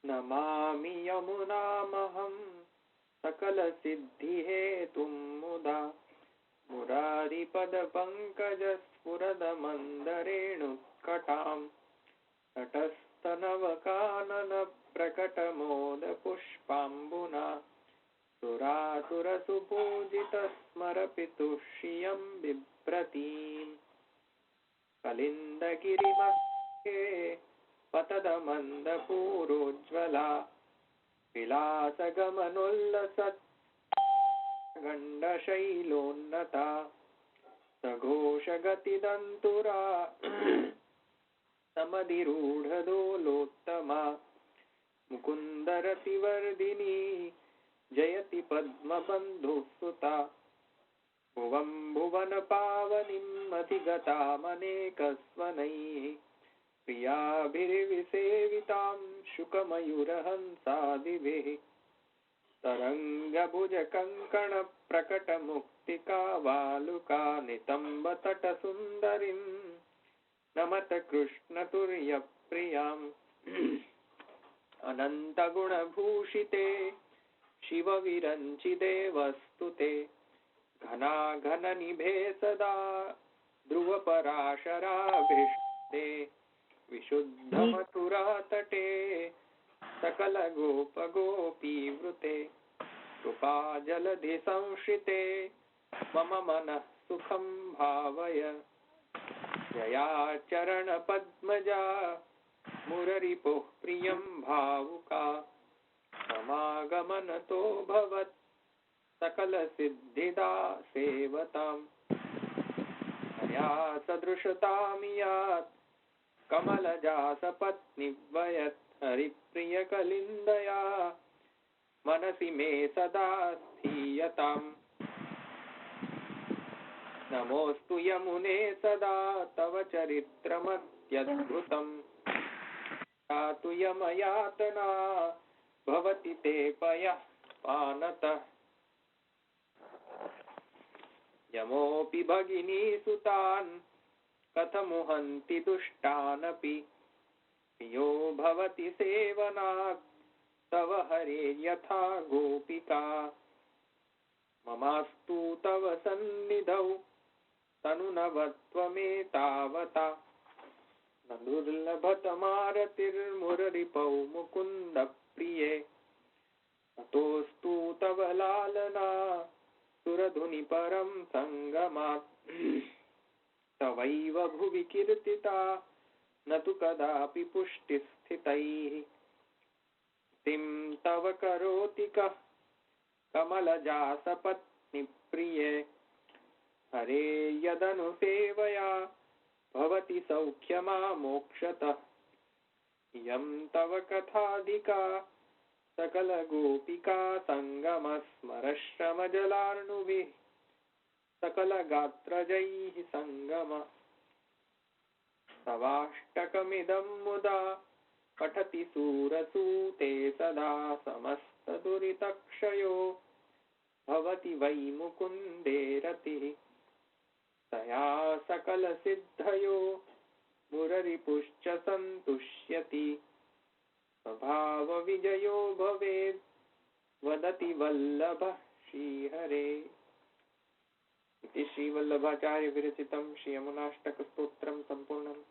नमामि यमुनामहं सकलसिद्धिहेतुं मुदा मुरारिपदपङ्कजस्फुरदमन्दरेणुत्कटां तटस्थनवकाननप्रकटमोदपुष्पाम्बुना सुरासुरसुपूजितस्मरपितुः श्रियं बिभ्रतीम् कलिन्दगिरिमध्ये पतदमन्दपूरोज्ज्वला विलासगमनोल्लसत् गण्डशैलोन्नता सघोषगतिदन्तुरा समधिरूढदोलोत्तमा मुकुन्दरतिवर्धिनी जयति पद्मबन्धुसुता भुवं भुवनपावनीम् अधिगतामनेकस्वनैः प्रियाभिर्विसेवितां शुकमयूरहंसादिभिः तरङ्गभुजकङ्कणप्रकटमुक्तिका नितम्बतटसुन्दरीं नमत कृष्णतुर्यप्रियाम् अनन्तगुणभूषिते शिवविरञ्चिते वस्तुते घनाघननिभे सदा ध्रुवपराशराभीष्टे विशुद्धमथुरातटे सकलगोपगोपीवृते कृपाजलधिसंश्रिते मम मनः सुखं भावय जया चरणपद्मजा मुररिपुः प्रियं भावुका समागमनतो भवत् सकलसिद्धिदा सेवताम् मया सदृशतामियात् कमलजासपत्निवयत् हरिप्रियकलिन्दया मनसि मे सदा स्थीयताम् नमोऽस्तु यमुने सदा तव चरित्रमत्यद्भुतम् यातु यमयातना भवति ते पयः पानतः यमोऽपि भगिनीसुतान् कथमुहन्ति दुष्टानपि प्रियो भवति सेवनात् तव हरे यथा गोपिका ममास्तु तव सन्निधौ तनुनवत्वमेतावता न दुर्लभतमारतिर्मुररिपौ मुकुन्द प्रिये अतोऽस्तु तव लालना सुरधुनि परं सङ्गमात् तवैव भुवि कीर्तिता न तु कदापि पुष्टिस्थितैः तिं तव करोति कः कमलजासपत्निप्रिये हरे यदनुसेवया भवति सौख्यमामोक्षतः इयं तव कथाधिका सकलगोपिका सङ्गमस्मरश्रमजलार्णुभिः सकलगात्रजैः सङ्गम तवाष्टकमिदं मुदा पठति सूरसूते सदा समस्तदुरितक्षयो भवति वै मुकुन्दे रतिः तया सकलसिद्धयो मुररिपुश्च सन्तुष्यति स्वभावविजयो भवेत् वदति वल्लभः श्रीहरे इति श्रीवल्लभाचार्य विरचितं श्रीयमुनाष्टकस्तोत्रं सम्पूर्णम्।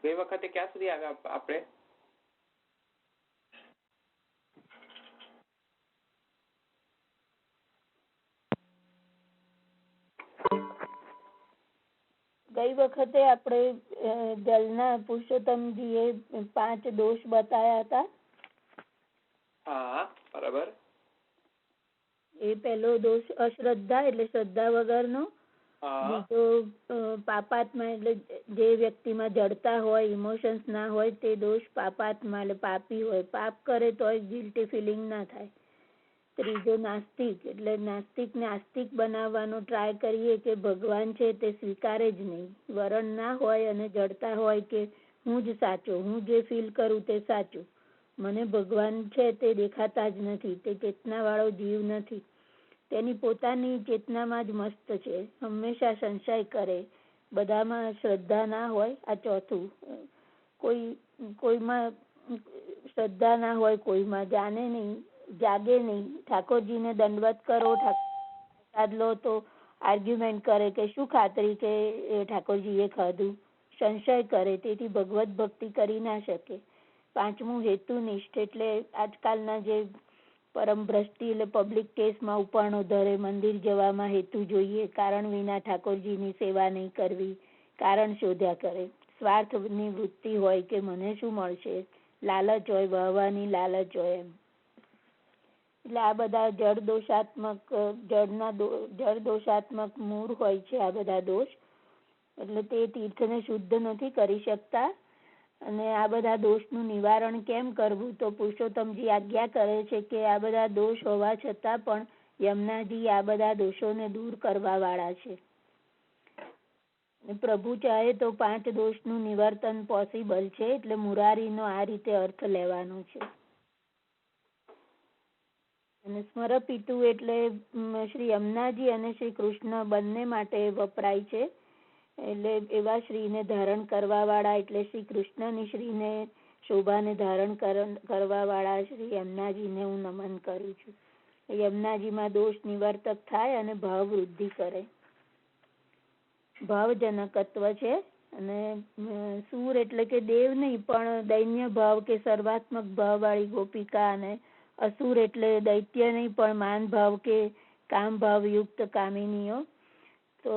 गई वखતે ક્યાં સુધી આવ્યા આપણે? ગઈ વખતે આપણે જલના પુરુષોત્તમજીએ 5 દોષ બતાવ્યા હતા. હા બરાબર. એ પહેલો દોષ અશ્રદ્ધા એટલે શ્રદ્ધા વગરનો. બીજો પાપાત્મા એટલે જે વ્યક્તિમાં જડતા હોય, ઇમોશન્સ ના હોય તે દોષ પાપાત્મા એટલે પાપી હોય, પાપ કરે તો ગિલ્ટી ફિલિંગ ના થાય. ત્રીજો નાસ્તિક એટલે નાસ્તિકને આસ્તિક બનાવવાનો ટ્રાય કરીએ કે ભગવાન છે તે સ્વીકારે જ નહીં. વરણ ના હોય અને જડતા હોય કે હું જ સાચો, હું જે ફીલ કરું તે સાચું, મને ભગવાન છે તે દેખાતા જ નથી, તે ચેતનાવાળો જીવ નથી. તેની પોતાની ચેતનામાં જ મસ્ત છે, હંમેશા સંશય કરે, બધામાં શ્રદ્ધા ના હોય. આ ચોથું, કોઈમાં શ્રદ્ધા ના હોય, કોઈમાં જાને નહીં, જાગે નહીં. ઠાકોરજીને દંડવત કરો, પ્રસાદ લો તો આર્ગ્યુમેન્ટ કરે કે શું ખાતરી કે ઠાકોરજીએ ખાધું, સંશય કરે, તેથી ભગવત ભક્તિ કરી ના શકે. પાંચમું હેતુનિષ્ઠ, એટલે આજકાલના જે પરમ ભ્રષ્ટિ એટલે પબ્લિક કેસમાં ઉપરણો ધરે, મંદિર જવામાં હેતુ જોઈએ, કારણ વિના ઠાકોરજીની સેવા નહીં કરવી, કારણ શોધ્યા કરે. સ્વાર્થની વૃત્તિ હોય કે મને શું મળશે, લાલચ હોય, વહવાની લાલચ હોય એમ. એટલે આ બધા જળ દોષાત્મક મૂળ હોય છે આ બધા દોષ. એટલે તે તીર્થને શુદ્ધ નથી કરી શકતા. અને આ બધા દોષનું નિવારણ કેમ કરવું, તો પુરુષોત્તમજી આજ્ઞા કરે છે કે આ બધા દોષ હોવા છતાં પણ યમુનાજી આ બધા દોષોને દૂર કરવા વાળા છે. પ્રભુ ચાહે તો 5 દોષનું નિવર્તન પોસિબલ છે. એટલે મુરારીનો આ રીતે અર્થ લેવાનો છે. અને સ્મરપીટુ એટલે શ્રી યમુનાજી અને શ્રી કૃષ્ણ બંને માટે વપરાય છે. એટલે એવા શ્રીને ધારણ કરવા વાળા, એટલે શ્રી કૃષ્ણની શ્રીને શોભાને ધારણ કરવા વાળા શ્રી યમુનાજીને હું નમન કરું છું. યમુનાજીમાં દોષ નિવર્તક થાય અને ભાવ વૃદ્ધિ કરે, ભાવજનકત્વ છે. અને સૂર એટલે કે દેવ નહીં, પણ દૈન્ય ભાવ કે સર્વાત્મક ભાવ વાળી ગોપિકા. અને અસુર એટલે દૈત્ય નહીં, પણ માન ભાવ કે કામ ભાવ યુક્ત કામિનીઓ. તો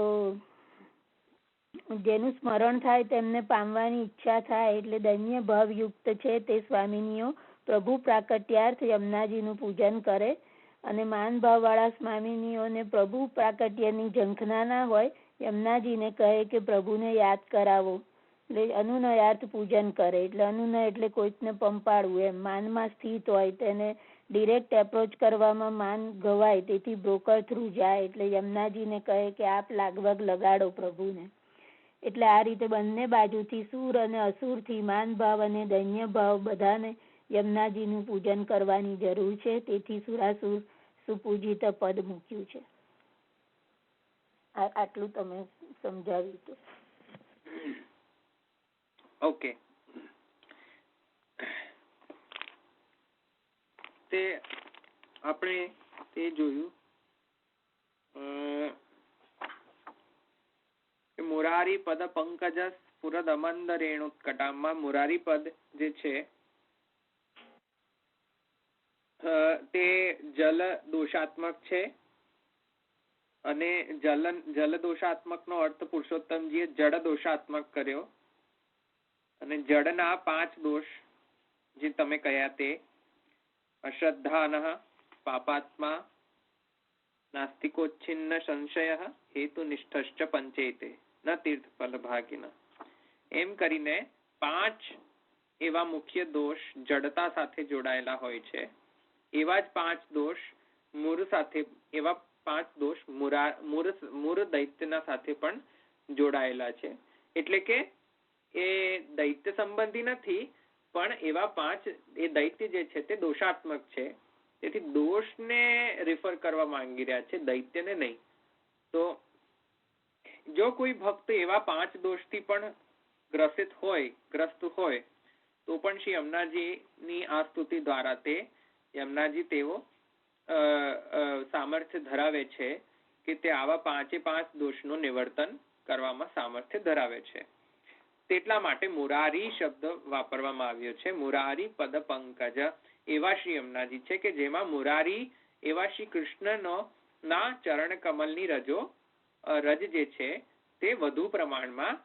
જેનું સ્મરણ થાય તેમને પામવાની ઈચ્છા થાય, એટલે દૈન્ય ભાવ યુક્ત છે તે સ્વામિનીઓ પ્રભુ પ્રાકટ્યાર્થ યમુનાજીનું પૂજન કરે. અને માન ભાવ વાળા સ્વામિનીઓને પ્રભુ પ્રાકટ્યની ઝંખના ના હોય, યમુનાજીને કહે કે પ્રભુને યાદ કરાવો, એટલે અનુનયાર્થ પૂજન કરે. એટલે અનુનય એટલે કોઈકને પંપાડવું એમ. માનમાં સ્થિત હોય તેને ડિરેક્ટ એપ્રોચ કરવામાં માન ગવાય, તેથી બ્રોકર થ્રુ જાય. એટલે યમુનાજીને કહે કે આપ લાગવગ લગાડો પ્રભુને. એટલે આ રીતે બંને બાજુથી સૂર અને અસુરથી માન ભાવ અને દૈન્ય ભાવ બધાને યમુનાજીનું પૂજન કરવાની જરૂર છે. તેથી સુરાસુર સુપૂજિત પદ મૂક્યું છે. આટલું તમે સમજાવ્યું તો. ઓકે. તે આપણે તે જોયું મુરારી પદ પંકજ સ્ફુરદ અમંદ રેણુત્કટામાં મુરારી પદ જે છે તે જલ દોષાત્મક છે. અને જલ દોષાત્મક નો અર્થ પુરુષોત્તમજીએ જડ દોષાત્મક કર્યો. અને જડના 5 દોષ જે તમે કહ્યા તે અશ્રદ્ધાનઃ, પાપાત્મા, નાસ્તિકોચ્છિન્ન સંશય, હેતુનિષ્ઠશ્ચ પંચેતે ન તીર્થફલ ભાગિન. એમ કરીને 5 એવા મુખ્ય દોષ જડતા સાથે જોડાયેલા હોય છે. એવા જ 5 દોષ મૂળ સાથે, એવા 5 દોષ મૂળ દૈત્યના સાથે પણ જોડાયેલા છે. એટલે કે એ દૈત્ય સંબંધી નથી, પણ એવા 5 એ દૈત્ય જે છે તે દોષાત્મક છે. તેથી દોષને રિફર કરવા માંગી રહ્યા છે, દૈત્યને નહીં. તો જો કોઈ ભક્ત એવા 5 દોષથી પણ ગ્રસ્ત હોય તો પણ શ્રી યમુનાજીની આ સ્તુતિ દ્વારા તે યમુનાજી તેઓ સામર્થ્ય ધરાવે છે કે તે આવા 5 દોષનું નિવર્તન કરવામાં સામર્થ્ય ધરાવે છે. તેટલા માટે મુરારી શબ્દ વાપરવામાં આવ્યો છે. મુરારી પદ પંકજ એવા શ્રી યમુનાજી છે કે જેમાં મુરારી એવા શ્રી કૃષ્ણનો ના ચરણ કમલની રજ જે છે તે વધુ પ્રમાણમાં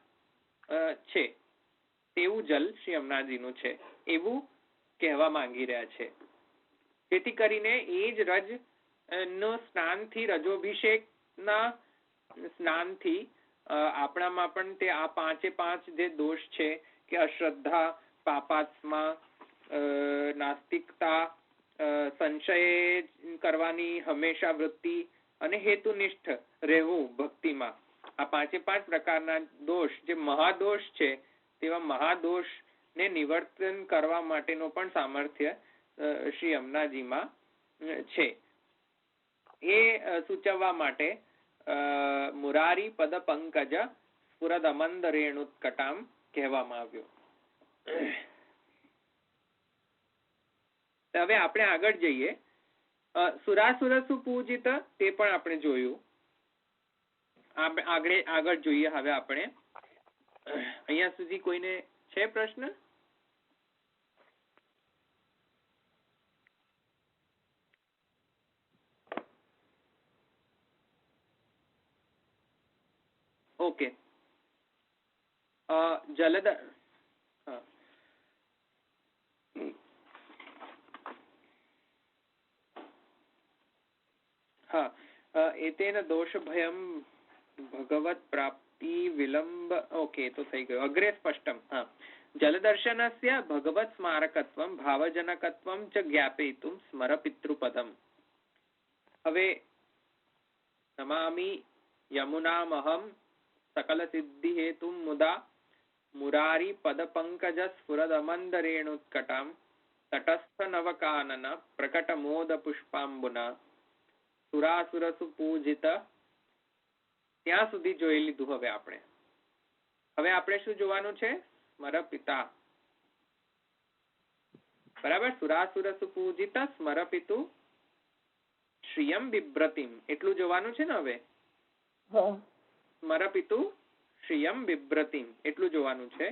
છે તેવું જલ શ્રી યમુનાજીનું છે એવું કહેવા માંગી રહ્યા છે. તેથી કરીને એ જ રજ નો સ્નાનથી, રજોભિષેકના સ્નાનથી આપણામાં પણ તે આ 5 જે દોષ છે કે અશ્રદ્ધા, પાપાત્મા, નાસ્તિકતા, સંશય કરવાની હંમેશા વૃત્તિ અને હેતુનિષ્ઠ રહેવું ભક્તિમાં, આ 5 પ્રકારના દોષ જે મહાદોષ છે તેવા મહાદોષને નિવર્તન કરવા માટેનો પણ સામર્થ્ય શ્રી યમુનાજીમાં છે. એ સૂચવવા માટે મુરારી પદ પંકજ સ્ફુરદ અમંદ રેણુત્કટામ કહેવામાં આવ્યું. હવે આપણે આગળ જઈએ. સુરાસુરસુ પૂજિત તે પણ આપણે જોયું. આગળ જોઈએ હવે આપણે. અહીંયા સુધી કોઈને છે પ્રશ્ન? ઓકે. જલદ એતેન દોષભયમ ભગવત પ્રાપ્તિ વિલંબ. ઓકે, તો થઈ ગયું. અગ્રે સ્પષ્ટમ. જલદર્શનસ્ય ભગવત સ્મારકત્વમ ભાવજનકત્વમ ચ જ્ઞાપયિતુમ સ્મર પિતૃપદમ. હવે નમામિ યમુનામહમ સકલ સિદ્ધિ હેતુમ મુદા મુરારી પદ પંકજ સ્ફુરદ અમંદ રેણુત્કટામ તટસ્થ નવકાનન પ્રકટ મોદ પુષ્પાંબુના સુરાસુરસુ પૂજિત. ત્યાં સુધી જોઈ લીધું. હવે આપણે શું જોવાનું છે? સ્મર પિતા. બરાબર. સુરાસુરસુ પૂજિત સ્મર પિતુ શ્રિયમ બિભ્રતિમ એટલું જોવાનું છે ને. હવે સ્મર પિતુ શ્રિયમ બિભ્રતિમ એટલું જોવાનું છે.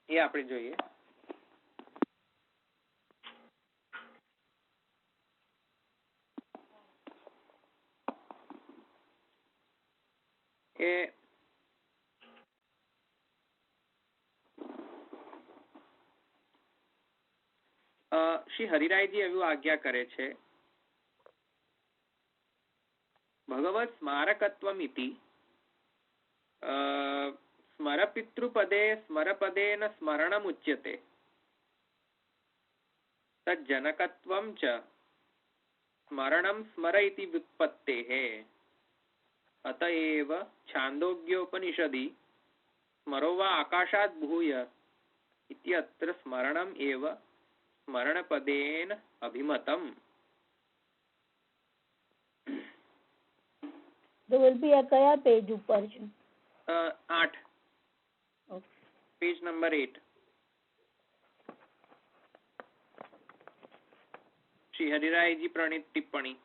એ આપણે જોઈએ. એ શ્રી હરિરાયજી એવું આજ્ઞા કરે છે. ભગવત સ્મારકત્વમિતિ સ્મર પિતૃપદે સ્મરપદેન સ્મરણમુચ્યતે તજ્જનકત્વં ચ સ્મરણમ સ્મર ઇતિ વ્યુત્પત્તેઃ અતએવ છાંદોગ્યોપનિષદિ સ્મરો વા આકાશાદ ભૂય ઇત્યત્ર સ્મરણમ એવ સ્મરણપદેન અભિમતમ. તો will be કયા પેજ ઉપર છે? 8, પેજ નંબર 8. શ્રી હરિરાયજી પ્રણીત ટિપ્પણી.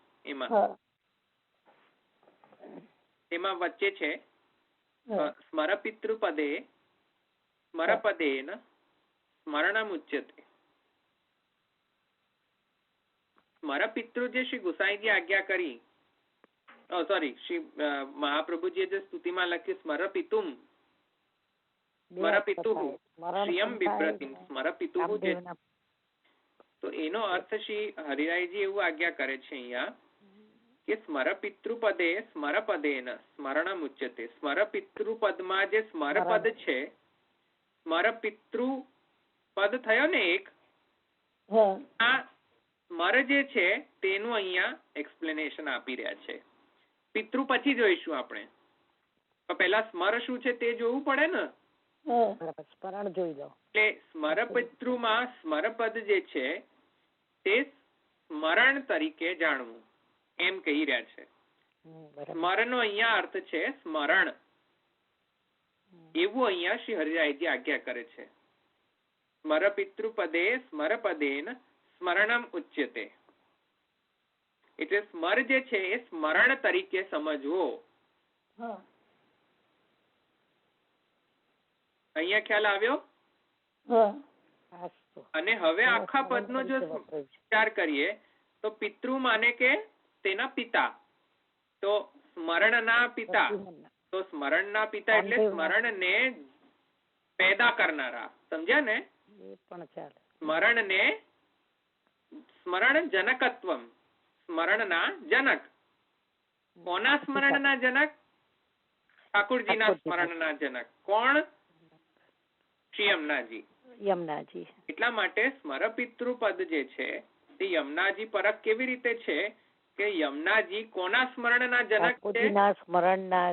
એમાં વચ્ચે છે સ્મર પિતૃપદે સ્મરપદેન સ્મરણમુચ્યતે. સ્મર પિતૃ જે શ્રી ગુસાઈજી આજ્ઞા કરી, સોરી, શ્રી મહાપ્રભુજીએ જે સ્તુતિમાં લખ્યું સ્મર પિતુમ સ્મર પિતુઃ શ્રિયમ બિભ્રતિમ સ્મર પિતુઃ જે, તો એનો અર્થ શ્રી હરિરાયજી એવું આજ્ઞા કરે છે અહીંયા કે સ્મર પિતૃપદે સ્મરપદેન સ્મરણમુચ્યતે. સ્મર પિતૃપદમાં જે સ્મરપદ છે, સ્મર પિતૃપદ થયો ને એક, આ સ્મર જે છે તેનું અહીંયા એક્સપ્લેનેશન આપી રહ્યા છે. પિતૃ પછી જોઈશું આપણે, તો પહેલા સ્મર શું છે તે જોવું પડે ને. સ્મરણ જોઈ લો. એટલે સ્મર પિતૃમાં સ્મરપદ જે છે તે સ્મરણ તરીકે જાણવું એમ કહી રહ્યા છે. સ્મરનો અહીંયા અર્થ છે સ્મરણ. એવું અહીંયા શ્રી હરિરાયજી આજ્ઞા કરે છે. સ્મર પિતૃપદે સ્મરપદેન સ્મરણમ ઉચ્યતે. એટલે સ્મર જે છે એ સ્મરણ તરીકે સમજવો. અહીંયા ખ્યાલ આવ્યો? અને હવે આખા પદનો જો વિચાર કરીએ તો પિતૃ માને કે તેના પિતા, તો સ્મરણના પિતા, તો સ્મરણના પિતા એટલે સ્મરણને પેદા કરનારા. સમજ્યા ને? સ્મરણને સ્મરણ જનકત્વમ, સ્મરણના જનક. કોના સ્મરણના જનક? ઠાકુરજીના સ્મરણના જનક. કોણ? શ્રી યમુનાજી. એટલા માટે સ્મર પિતૃપદ જે છે તે યમુનાજી પરક કેવી રીતે છે કે યમુનાજી કોના સ્મરણના જનક છે? સ્મરણના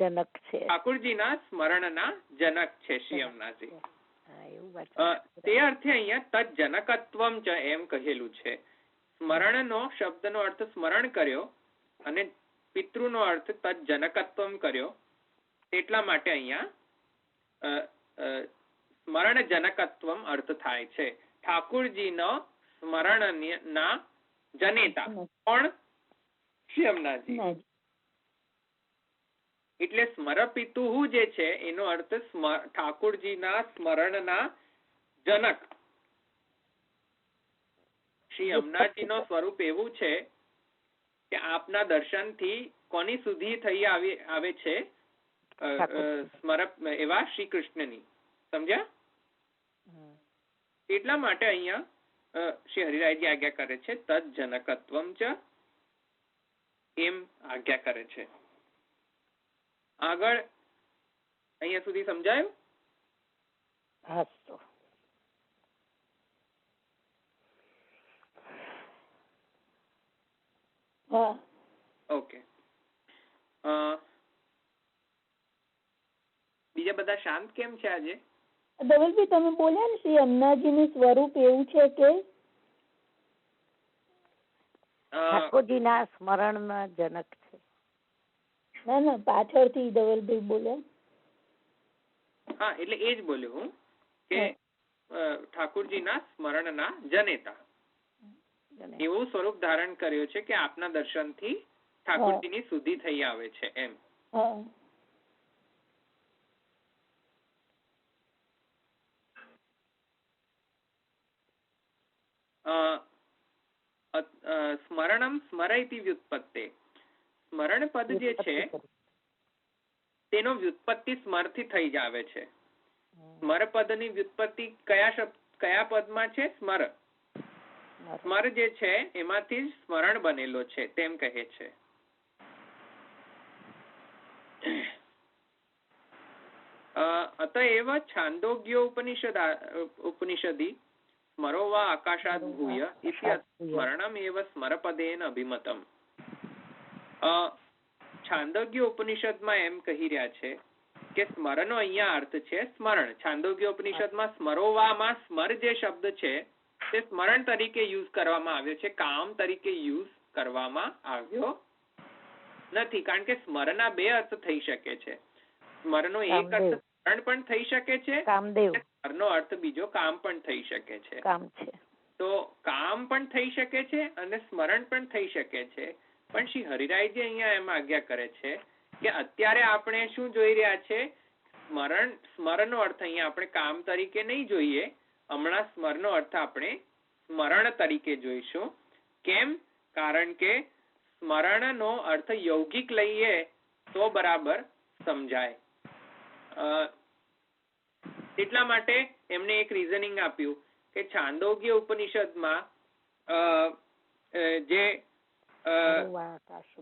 જનક છે. ઠાકોરજીના સ્મરણના જનક છે શ્રી યમુનાજી. હા, એવું વાંચન. તે અર્થે અહીંયા તજ્જનકત્વમ ચ એમ કહેલું છે. સ્મરણનો શબ્દનો અર્થ સ્મરણ કર્યો અને પિતૃનો અર્થ તજ્જનકત્વમ કર્યો, એટલા માટે અહીંયા સ્મરણ જનકત્વમ અર્થ થાય છે. ઠાકોરજીનો સ્મરણના જનેતા પણ શ્રી યમુનાજી. એટલે સ્મરપિતુ જે છે એનો અર્થ ઠાકોરજીના સ્મરણના જનક. શ્રી યમુનાજીનો સ્વરૂપ એવું છે કે આપના દર્શનથી કોની સુધી થઈ આવે છે? એવા શ્રી કૃષ્ણની. સમજ્યા? એટલા માટે અહીંયા શ્રી હરિરાયજી આજ્ઞા કરે છે તજ્જનકત્વમ ચ, એમ આજ્ઞા કરે છે. આગળ અહીંયા સુધી સમજાયું? હા. ઓકે. બીજા બધા શાંત કેમ છે આજે? ધવલભાઈ તમે બોલ્યા ને શ્રી યમુનાજીનું સ્વરૂપ એવું છે કે ઠાકોરજીના સ્મરણના જનક છે. ના પાછળથી ધવલભાઈ બોલ્યા. હા, એટલે એ જ બોલ્યો હું કે ઠાકોરજીના સ્મરણના જનેતા એવું સ્વરૂપ ધારણ કર્યું છે કે આપના દર્શનથી ઠાકોરજીની સુધી થઈ આવે છે એમ. સ્મરણમ સ્મરયતિ વ્યુત્પત્તે. સ્મરણ પદ જે છે તેનો વ્યુત્પત્તિ સ્મરથી થઈ જ આવે છે. સ્મર પદની વ્યુત્પત્તિ કયા પદમાં છે? સ્મર. સ્મર જે છે એમાંથી સ્મરણ બનેલો છે તેમ કહે છે. અતએવ છાંદોગ્યો ઉપનિષદી સ્મરો વા આકાશાદ ભૂય ઇતિ સ્મરણમેવ સ્મરપદેન અભિમતમ. છાંદોગ્ય ઉપનિષદમાં એમ કહી રહ્યા છે કે સ્મરણનો અહીંયા અર્થ છે સ્મરણ. છાંદોગ્ય ઉપનિષદમાં સ્મરોવામાં સ્મર જે શબ્દ છે તે સ્મરણ તરીકે યુઝ કરવામાં આવ્યો છે, કામ તરીકે યુઝ કરવામાં આવ્યો નથી. કારણ કે સ્મરના બે અર્થ થઈ શકે છે. સ્મરનો એક અર્થ સ્મરણ પણ થઈ શકે છે, સ્મરનો અર્થ બીજો કામ પણ થઈ શકે છે. તો કામ પણ થઈ શકે છે અને સ્મરણ પણ થઈ શકે છે. પણ શ્રી હરિરાયજી અહીંયા એમ આજ્ઞા કરે છે કે અત્યારે આપણે શું જોઈ રહ્યા છે? સ્મરણનો અર્થ અહીંયા આપણે કામ તરીકે નહીં જોઈએ. હમણાં સ્મરનો અર્થ આપણે સ્મરણ તરીકે જોઈશું. કેમ? કારણ કે સ્મરણનો અર્થ યૌગિક લઈએ તો બરાબર સમજાય. એટલા માટે એમને એક રીઝનિંગ આપ્યું કે છાંદોગ્ય ઉપનિષદમાં જે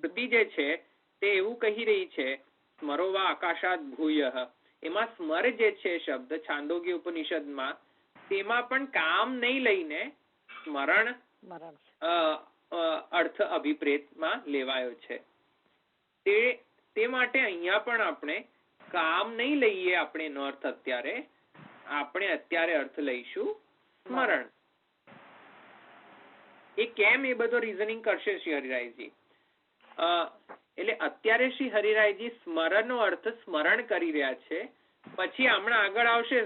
કૃતિ જે છે તે એવું કહી રહી છે સ્મરોવા આકાશાદ ભૂય. એમાં સ્મર જે છે શબ્દ છાંદોગ્ય ઉપનિષદમાં તેમાં પણ કામ નહીં લઈને સ્મરણ અર્થ અભિપ્રેતમાં લેવાયો છે. તે માટે અહીંયા પણ આપણે કામ નહીં લઈએ. આપણે એનો અર્થ અત્યારે અર્થ લઈશું સ્મરણ. એ કેમ એ બધો રીઝનિંગ કરશે શ્રી હરિરાયજી. એટલે અત્યારે શ્રી હરિરાયજી સ્મરણનો અર્થ સ્મરણ કરી રહ્યા છે. પછી હમણાં આગળ આવશે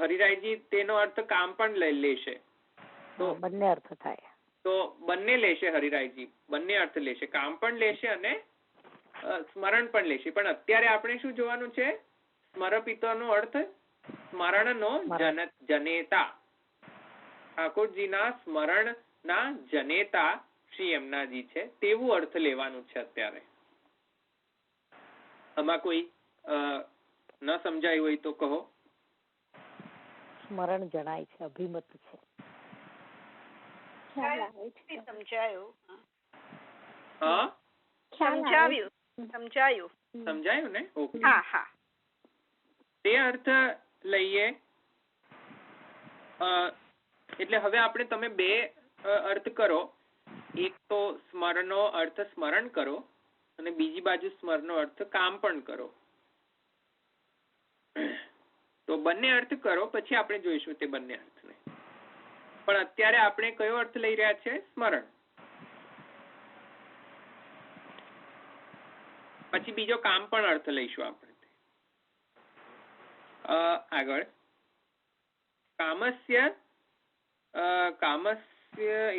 હરિરાયજી તેનો અર્થ કામ પણ લઈ લેશે. તો બંને અર્થ થાય. તો બંને લેશે હરિરાયજી, બંને અર્થ લેશે, કામ પણ લેશે અને સ્મરણ પણ લેશે. પણ અત્યારે આપણે શું જોવાનું છે? સ્મરપિતોનો અર્થ સ્મરણનો જનેતા. ઠાકોરજીના સ્મરણના જનેતા શ્રી યમુનાજી છે તેવું અર્થ લેવાનું છે અત્યારે. આમાં કોઈ ન સમજાયું હોય તો કહો. સ્મરણ જણાય છે, અભિમત છે. સમજાયું ને? ઓકે. તે અર્થ લઈએ. એટલે હવે આપણે તમે બે અર્થ કરો. એક તો સ્મરણનો અર્થ સ્મરણ કરો અને બીજી બાજુ સ્મરનો અર્થ કામ પણ કરો. તો બંને અર્થ કરો, પછી આપણે જોઈશું તે બંને અર્થને. પણ અત્યારે આપણે કયો અર્થ લઈ રહ્યા છે? સ્મરણ. પછી બીજો કામ પણ અર્થ લઈશું આપણે. આગળ કામસ્ય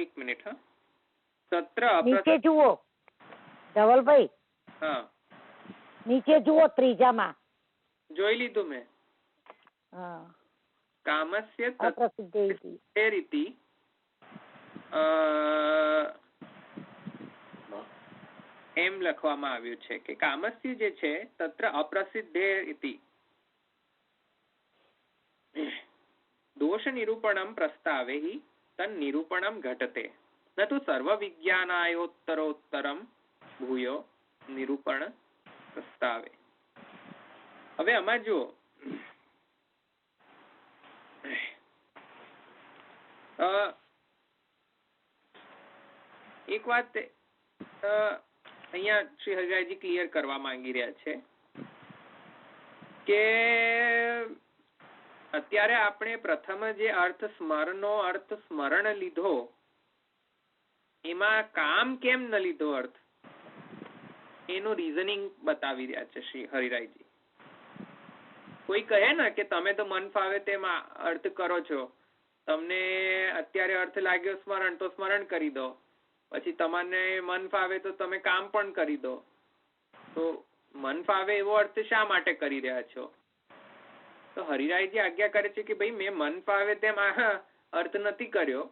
એક મિનિટ. સત્ર નીચે જુઓ ધવલભાઈ. હા, નીચે જુઓ ત્રીજામાં. જોઈ લીધું મેં. કામસ્ય તત્રેરીતિ એમ લખવામાં આવ્યું છે કે કામસ્ય જે છે તત્ર અપ્રસિદ્ધે ઇતિ દોષ નિરૂપણમ પ્રસ્તાવે હિ તન નિરૂપણમ ઘટતે ન તો સર્વ વિજ્ઞાનાયોત્તરોત્તરમ ભૂયો નિરૂપણ પ્રસ્તાવે. હવે આમાં જો એક વાત અહીંયા શ્રી હરિરાયજી ક્લિયર કરવા માંગી રહ્યા છે કે અત્યારે આપણે પ્રથમ જે અર્થ સ્મરણનો અર્થ સ્મરણ લીધો, એમાં કામ કેમ ન લીધો અર્થ, એનું રીઝનિંગ બતાવી રહ્યા છે શ્રી હરિરાયજી. કોઈ કહે ને કે તમે તો મન ફાવે તેમ અર્થ કરો છો, તમને અત્યારે અર્થ લાગ્યો સ્મરણ તો સ્મરણ કરી દો, પછી તમને મન ફાવે તો તમે કામ પણ કરી દો. તો મન ફાવે એવો અર્થ શા માટે કરી રહ્યા છો? તો હરિરાયજી આજ્ઞા કરે છે કે ભાઈ મેં મન ફાવે તેમ અર્થ નથી કર્યો,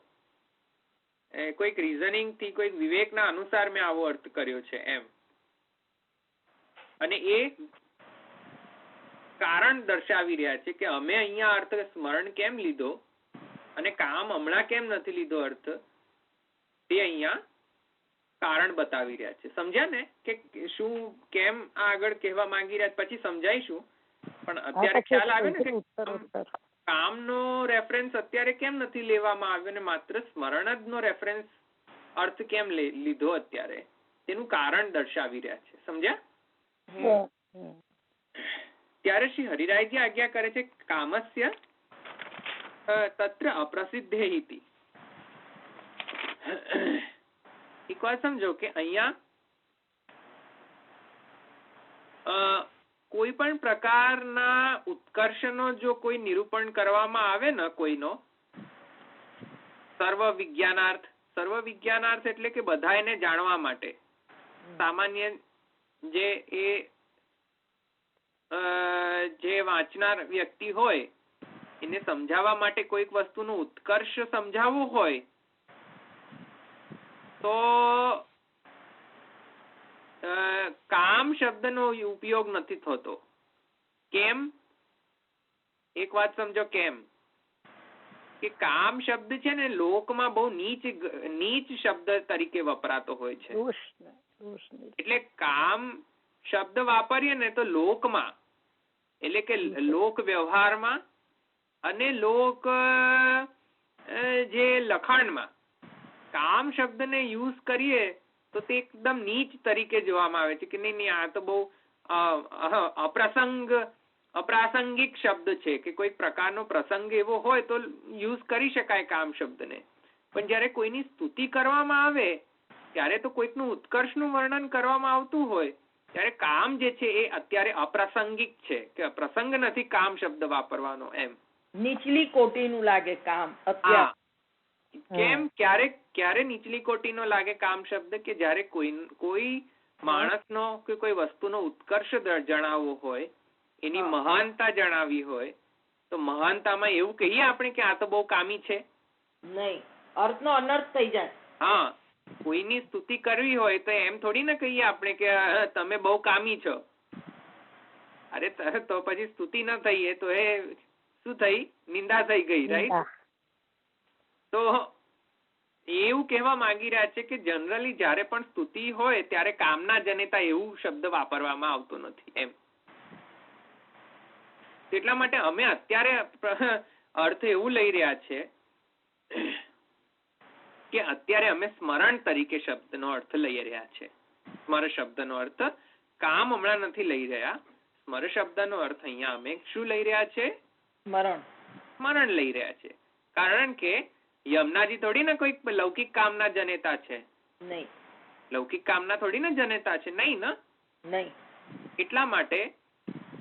કોઈક રીઝનિંગ થી કોઈક વિવેકના અનુસાર મેં આવો અર્થ કર્યો છે એમ. અને એ કારણ દર્શાવી રહ્યા છે કે અમે અહીંયા અર્થ સ્મરણ કેમ લીધો અને કામ હમણાં કેમ નથી લીધો અર્થ, તે અહીંયા કારણ બતાવી રહ્યા છે. સમજ્યા ને કે શું કેમ આગળ કહેવા માંગી રહ્યા, પછી સમજાઈશું. પણ અત્યારે ખ્યાલ આવે ને કે કામનો રેફરન્સ અત્યારે કેમ નથી લેવામાં આવ્યો ને માત્ર સ્મરણ જ નો રેફરન્સ અર્થ કેમ લીધો અત્યારે, તેનું કારણ દર્શાવી રહ્યા છે. સમજ્યા? ત્યારે શ્રી હરિરાયજી આજ્ઞા કરે છે કામસ્ય તત્ર અપ્રસિદ્ધે ઇતિ. એક વાત સમજો કે અહીંયા કોઈ પણ પ્રકારના ઉત્કર્ષનો જો કોઈ નિરૂપણ કરવામાં આવે ને કોઈનો, સર્વ વિજ્ઞાનાર્થ એટલે કે બધા એને જાણવા માટે, સામાન્ય જે વાંચનાર વ્યક્તિ હોય એને સમજાવવા માટે કોઈક વસ્તુનો ઉત્કર્ષ સમજાવવો હોય તો કામ શબ્દનો ઉપયોગ નથી થતો. કેમ? એક વાત સમજો કેમ કે કામ શબ્દ છે ને લોકમાં બહુ નીચ શબ્દ તરીકે વપરાતો હોય છે. એટલે કામ શબ્દ વાપરીએ ને તો લોકમાં, એટલે કે લોક વ્યવહારમાં અને લોક જે લખાણમાં કામ શબ્દને યુઝ કરીએ તો તે એકદમ નીચ તરીકે જોવામાં આવે છે કે નહીં આ તો બહુ અપ્રાસંગિક શબ્દ છે, કે કોઈ પ્રકારનો પ્રસંગ એવો હોય તો યુઝ કરી શકાય કામ શબ્દને. પણ જયારે કોઈની સ્તુતિ કરવામાં આવે ત્યારે તો કોઈકનું ઉત્કર્ષનું વર્ણન કરવામાં આવતું હોય ત્યારે કામ જે છે એ અત્યારે અપ્રાસંગિક છે, કે પ્રસંગ નથી કામ શબ્દ વાપરવાનો એમ. નીચલી કોટીનું લાગે કામ અત્યારે. કેમ? ક્યારે નીચલી કોટીનો લાગે કામ શબ્દ? કે જયારે કોઈ માણસનો કે કોઈ વસ્તુનો ઉત્કર્ષ જણાવવો હોય, એની મહાનતા જણાવી હોય, તો મહાનતામાં એવું કહીએ આપણે કે આ તો બહુ કામી છે? નહીં, અર્થનો અનર્થ થઈ જાય. હા, કોઈની સ્તુતિ કરવી હોય તો એમ થોડી ના કહીએ આપણે કે તમે બહુ કામી છો. અરે તો પછી સ્તુતિ ન થઈ એ તો એ શું થઈ? નિંદા થઈ ગઈ, રાઈટ? તો એવું કહેવા માંગી રહ્યા છે કે જનરલી જયારે પણ સ્તુતિ હોય ત્યારે કામના જનેતા એવું શબ્દ વાપરવામાં આવતો નથી એમ. એટલા માટે અમે અત્યારે અર્થ એવું લઈ રહ્યા છે કે અત્યારે અમે સ્મરણ તરીકે શબ્દનો અર્થ લઈ રહ્યા છે. સ્મર શબ્દનો અર્થ કામ હમણાં નથી લઈ રહ્યા. સ્મર શબ્દનો અર્થ અહીંયા અમે શું લઈ રહ્યા છે? સ્મરણ લઈ રહ્યા છે. કારણ કે યમુનાજી થોડી ને કોઈ લૌકિક કામના જનેતા છે. નહીં. લૌકિક કામના થોડી ને જનેતા છે. નહીં ને? નહીં. એટલા માટે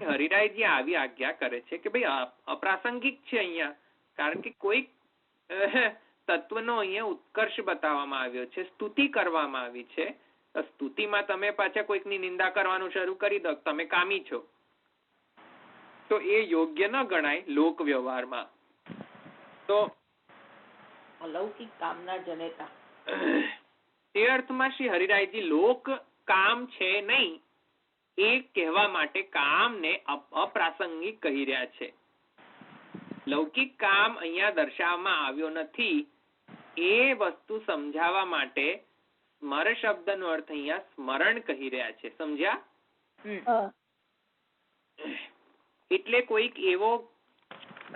હરિરાયજી આવી આજ્ઞા કરે છે કે ભાઈ અપ્રાસંગિક છે અહીંયા. કારણ કે કોઈ તત્વનો અહીંયા ઉત્કર્ષ બતાવવામાં આવ્યો છે, સ્તુતિ કરવામાં આવી છે. સ્તુતિમાં તમે પાછા કોઈકની નિંદા કરવાનું શરૂ કરી દો, તમે કામી છો, તો એ યોગ્ય ન ગણાય લોક વ્યવહારમાં. તો અલૌકિક કામના જનેતા તે અર્થમાં શ્રી હરિરાયજી લોક કામ છે નહીં એ કહેવા માટે કામને અપ્રાસંગિક કહી રહ્યા છે. લૌકિક કામ અહીંયા દર્શાવવામાં આવ્યો નથી એ વસ્તુ સમજાવવા માટે સ્મર શબ્દનો અર્થ અહીંયા સ્મરણ કહી રહ્યા છે. સમજ્યા? એટલે કોઈક એવો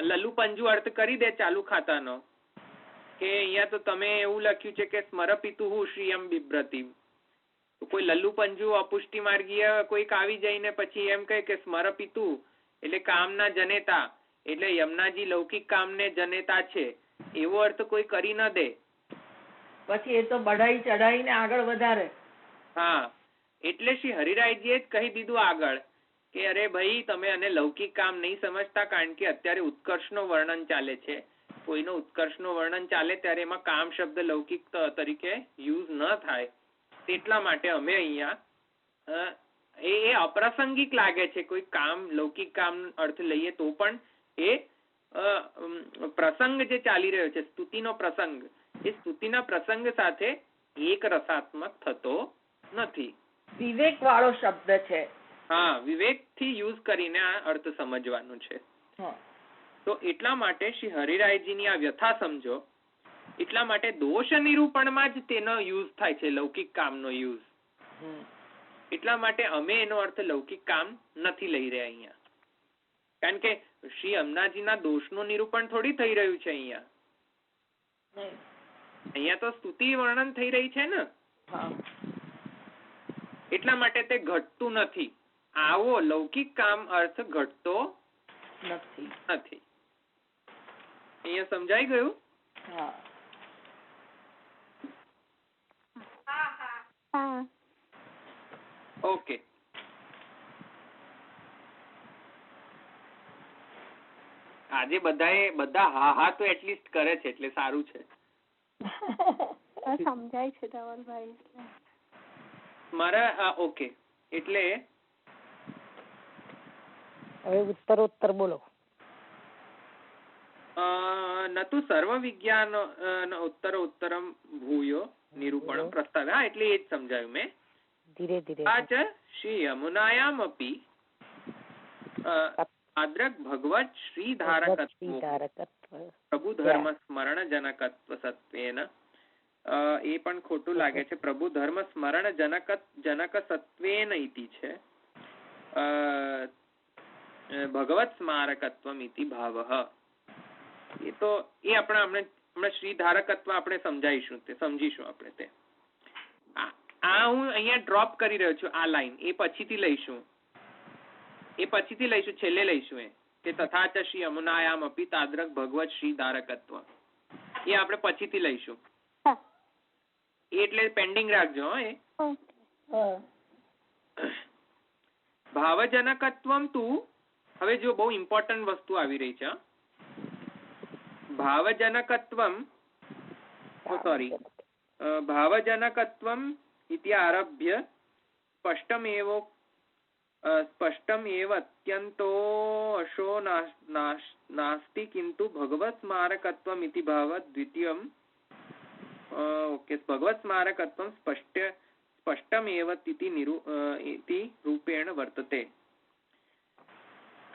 લલ્લુ પંજુ અર્થ કરી દે ચાલુ ખાતાનો કે અહીંયા તો તમે એવું લખ્યું છે કે સ્મર પિતુઃ શ્રિયમ બિભ્રતિ. તો કોઈ લલ્લુ પંજુ અપુષ્ટિ માર્ગીય કોઈક આવી જઈને પછી એમ કહે કે સ્મર પિતુ એટલે કામના જનેતા, એટલે યમુનાજી લૌકિક કામને જનેતા છે, એવો અર્થ કોઈ કરી ન દે. પછી એ તો બઢાઈ ચઢાઈને આગળ વધારે. હા, એટલે શ્રી હરિરાયજીએ જ કહી દીધું આગળ કે અરે ભાઈ તમે આને લૌકિક કામ નહીં સમજતા, કારણ કે અત્યારે ઉત્કર્ષનો વર્ણન ચાલે છે. કોઈનો ઉત્કર્ષનો વર્ણન ચાલે ત્યારે એમાં કામ શબ્દ લૌકિક તરીકે યુઝ ન થાય. એટલા માટે અમે અહીંયા એ અપ્રાસંગિક લાગે છે. કોઈ કામ લૌકિક કામ અર્થ લઈએ તો પણ એ પ્રસંગ જે ચાલી રહ્યો છે, સ્તુતિનો પ્રસંગ, એ સ્તુતિના પ્રસંગ સાથે એક રસાત્મક થતો નથી. વિવેક વાળો શબ્દ છે. હા, વિવેકથી યુઝ કરીને આ અર્થ સમજવાનું છે. તો એટલા માટે શ્રી હરિરાયજીની આ વ્યથા સમજો. એટલા માટે દોષ નિરૂપણમાં જ તેનો યુઝ થાય છે, લૌકિક કામનો યુઝ. એટલા માટે અમે એનો અર્થ લૌકિક કામ નથી લઈ રહ્યા અહીંયા. કારણ કે શ્રી યમુનાજીના દોષનું નિરૂપણ થોડી થઈ રહ્યું છે અહીંયા. અહીંયા તો સ્તુતિ વર્ણન થઈ રહી છે ને. એટલા માટે તે ઘટતું નથી. આવો લૌકિક કામ અર્થ ઘટતો નથી. અહીંયા સમજાઈ ગયું? ઓકે. આજે બધા હા હા તો એટલીસ્ટ કરે છે એટલે સારું છે. સમજાય છે ધવલભાઈ. મારા ઓકે. એટલે હવે ઉત્તરોત્તર બોલો. નતુ સર્વ વિજ્ઞાન ઉત્તરોત્તરમ ભૂયો નિરૂપણ પ્રસ્તાવ. હા, એટલે એ જ સમજાયું મેં. ધીરે ધીરે. આ શ્રી યમુનાયામ અપી આદ્રક ભગવત શ્રીધારકત્વ પ્રભુ ધર્મ સ્મરણ જનકત્વ સત્વેન. એ પણ ખોટું લાગે છે. પ્રભુ ધર્મ સ્મરણ જનક સત્વેન ઇતિ છે. ભગવત સ્મારકત્વમ ઇતિ ભાવઃ. એ તો એ આપણે શ્રીધારકત્વ આપણે સમજીશું આપણે તે. આ હું અહીંયા ડ્રોપ કરી રહ્યો છું. આ લાઈન એ પછીથી લઈશું. છેલ્લે લઈશું. એ કે તથા ચ શ્રી યમુનાયામ અપી તાદ્રક ભગવત શ્રીધારકત્વ. એ આપણે પછીથી લઈશું. એટલે પેન્ડિંગ રાખજો. ભાવજનકત્વમ તું. હવે જો બહુ ઇમ્પોર્ટન્ટ વસ્તુ આવી રહી છે. ભાવજનકત્વમ ઇતિ આરભ્ય સ્પષ્ટમેવ અત્યંતો અશો નાસ્તિ કિંતુ ભગવત સ્મારકત્વમ ઇતિ ભાવ દ્વિતીયમ. ઓકે. ભગવત સ્મારકત્વમ સ્પષ્ટમેવ ઇતિ રૂપેણ વર્તતે.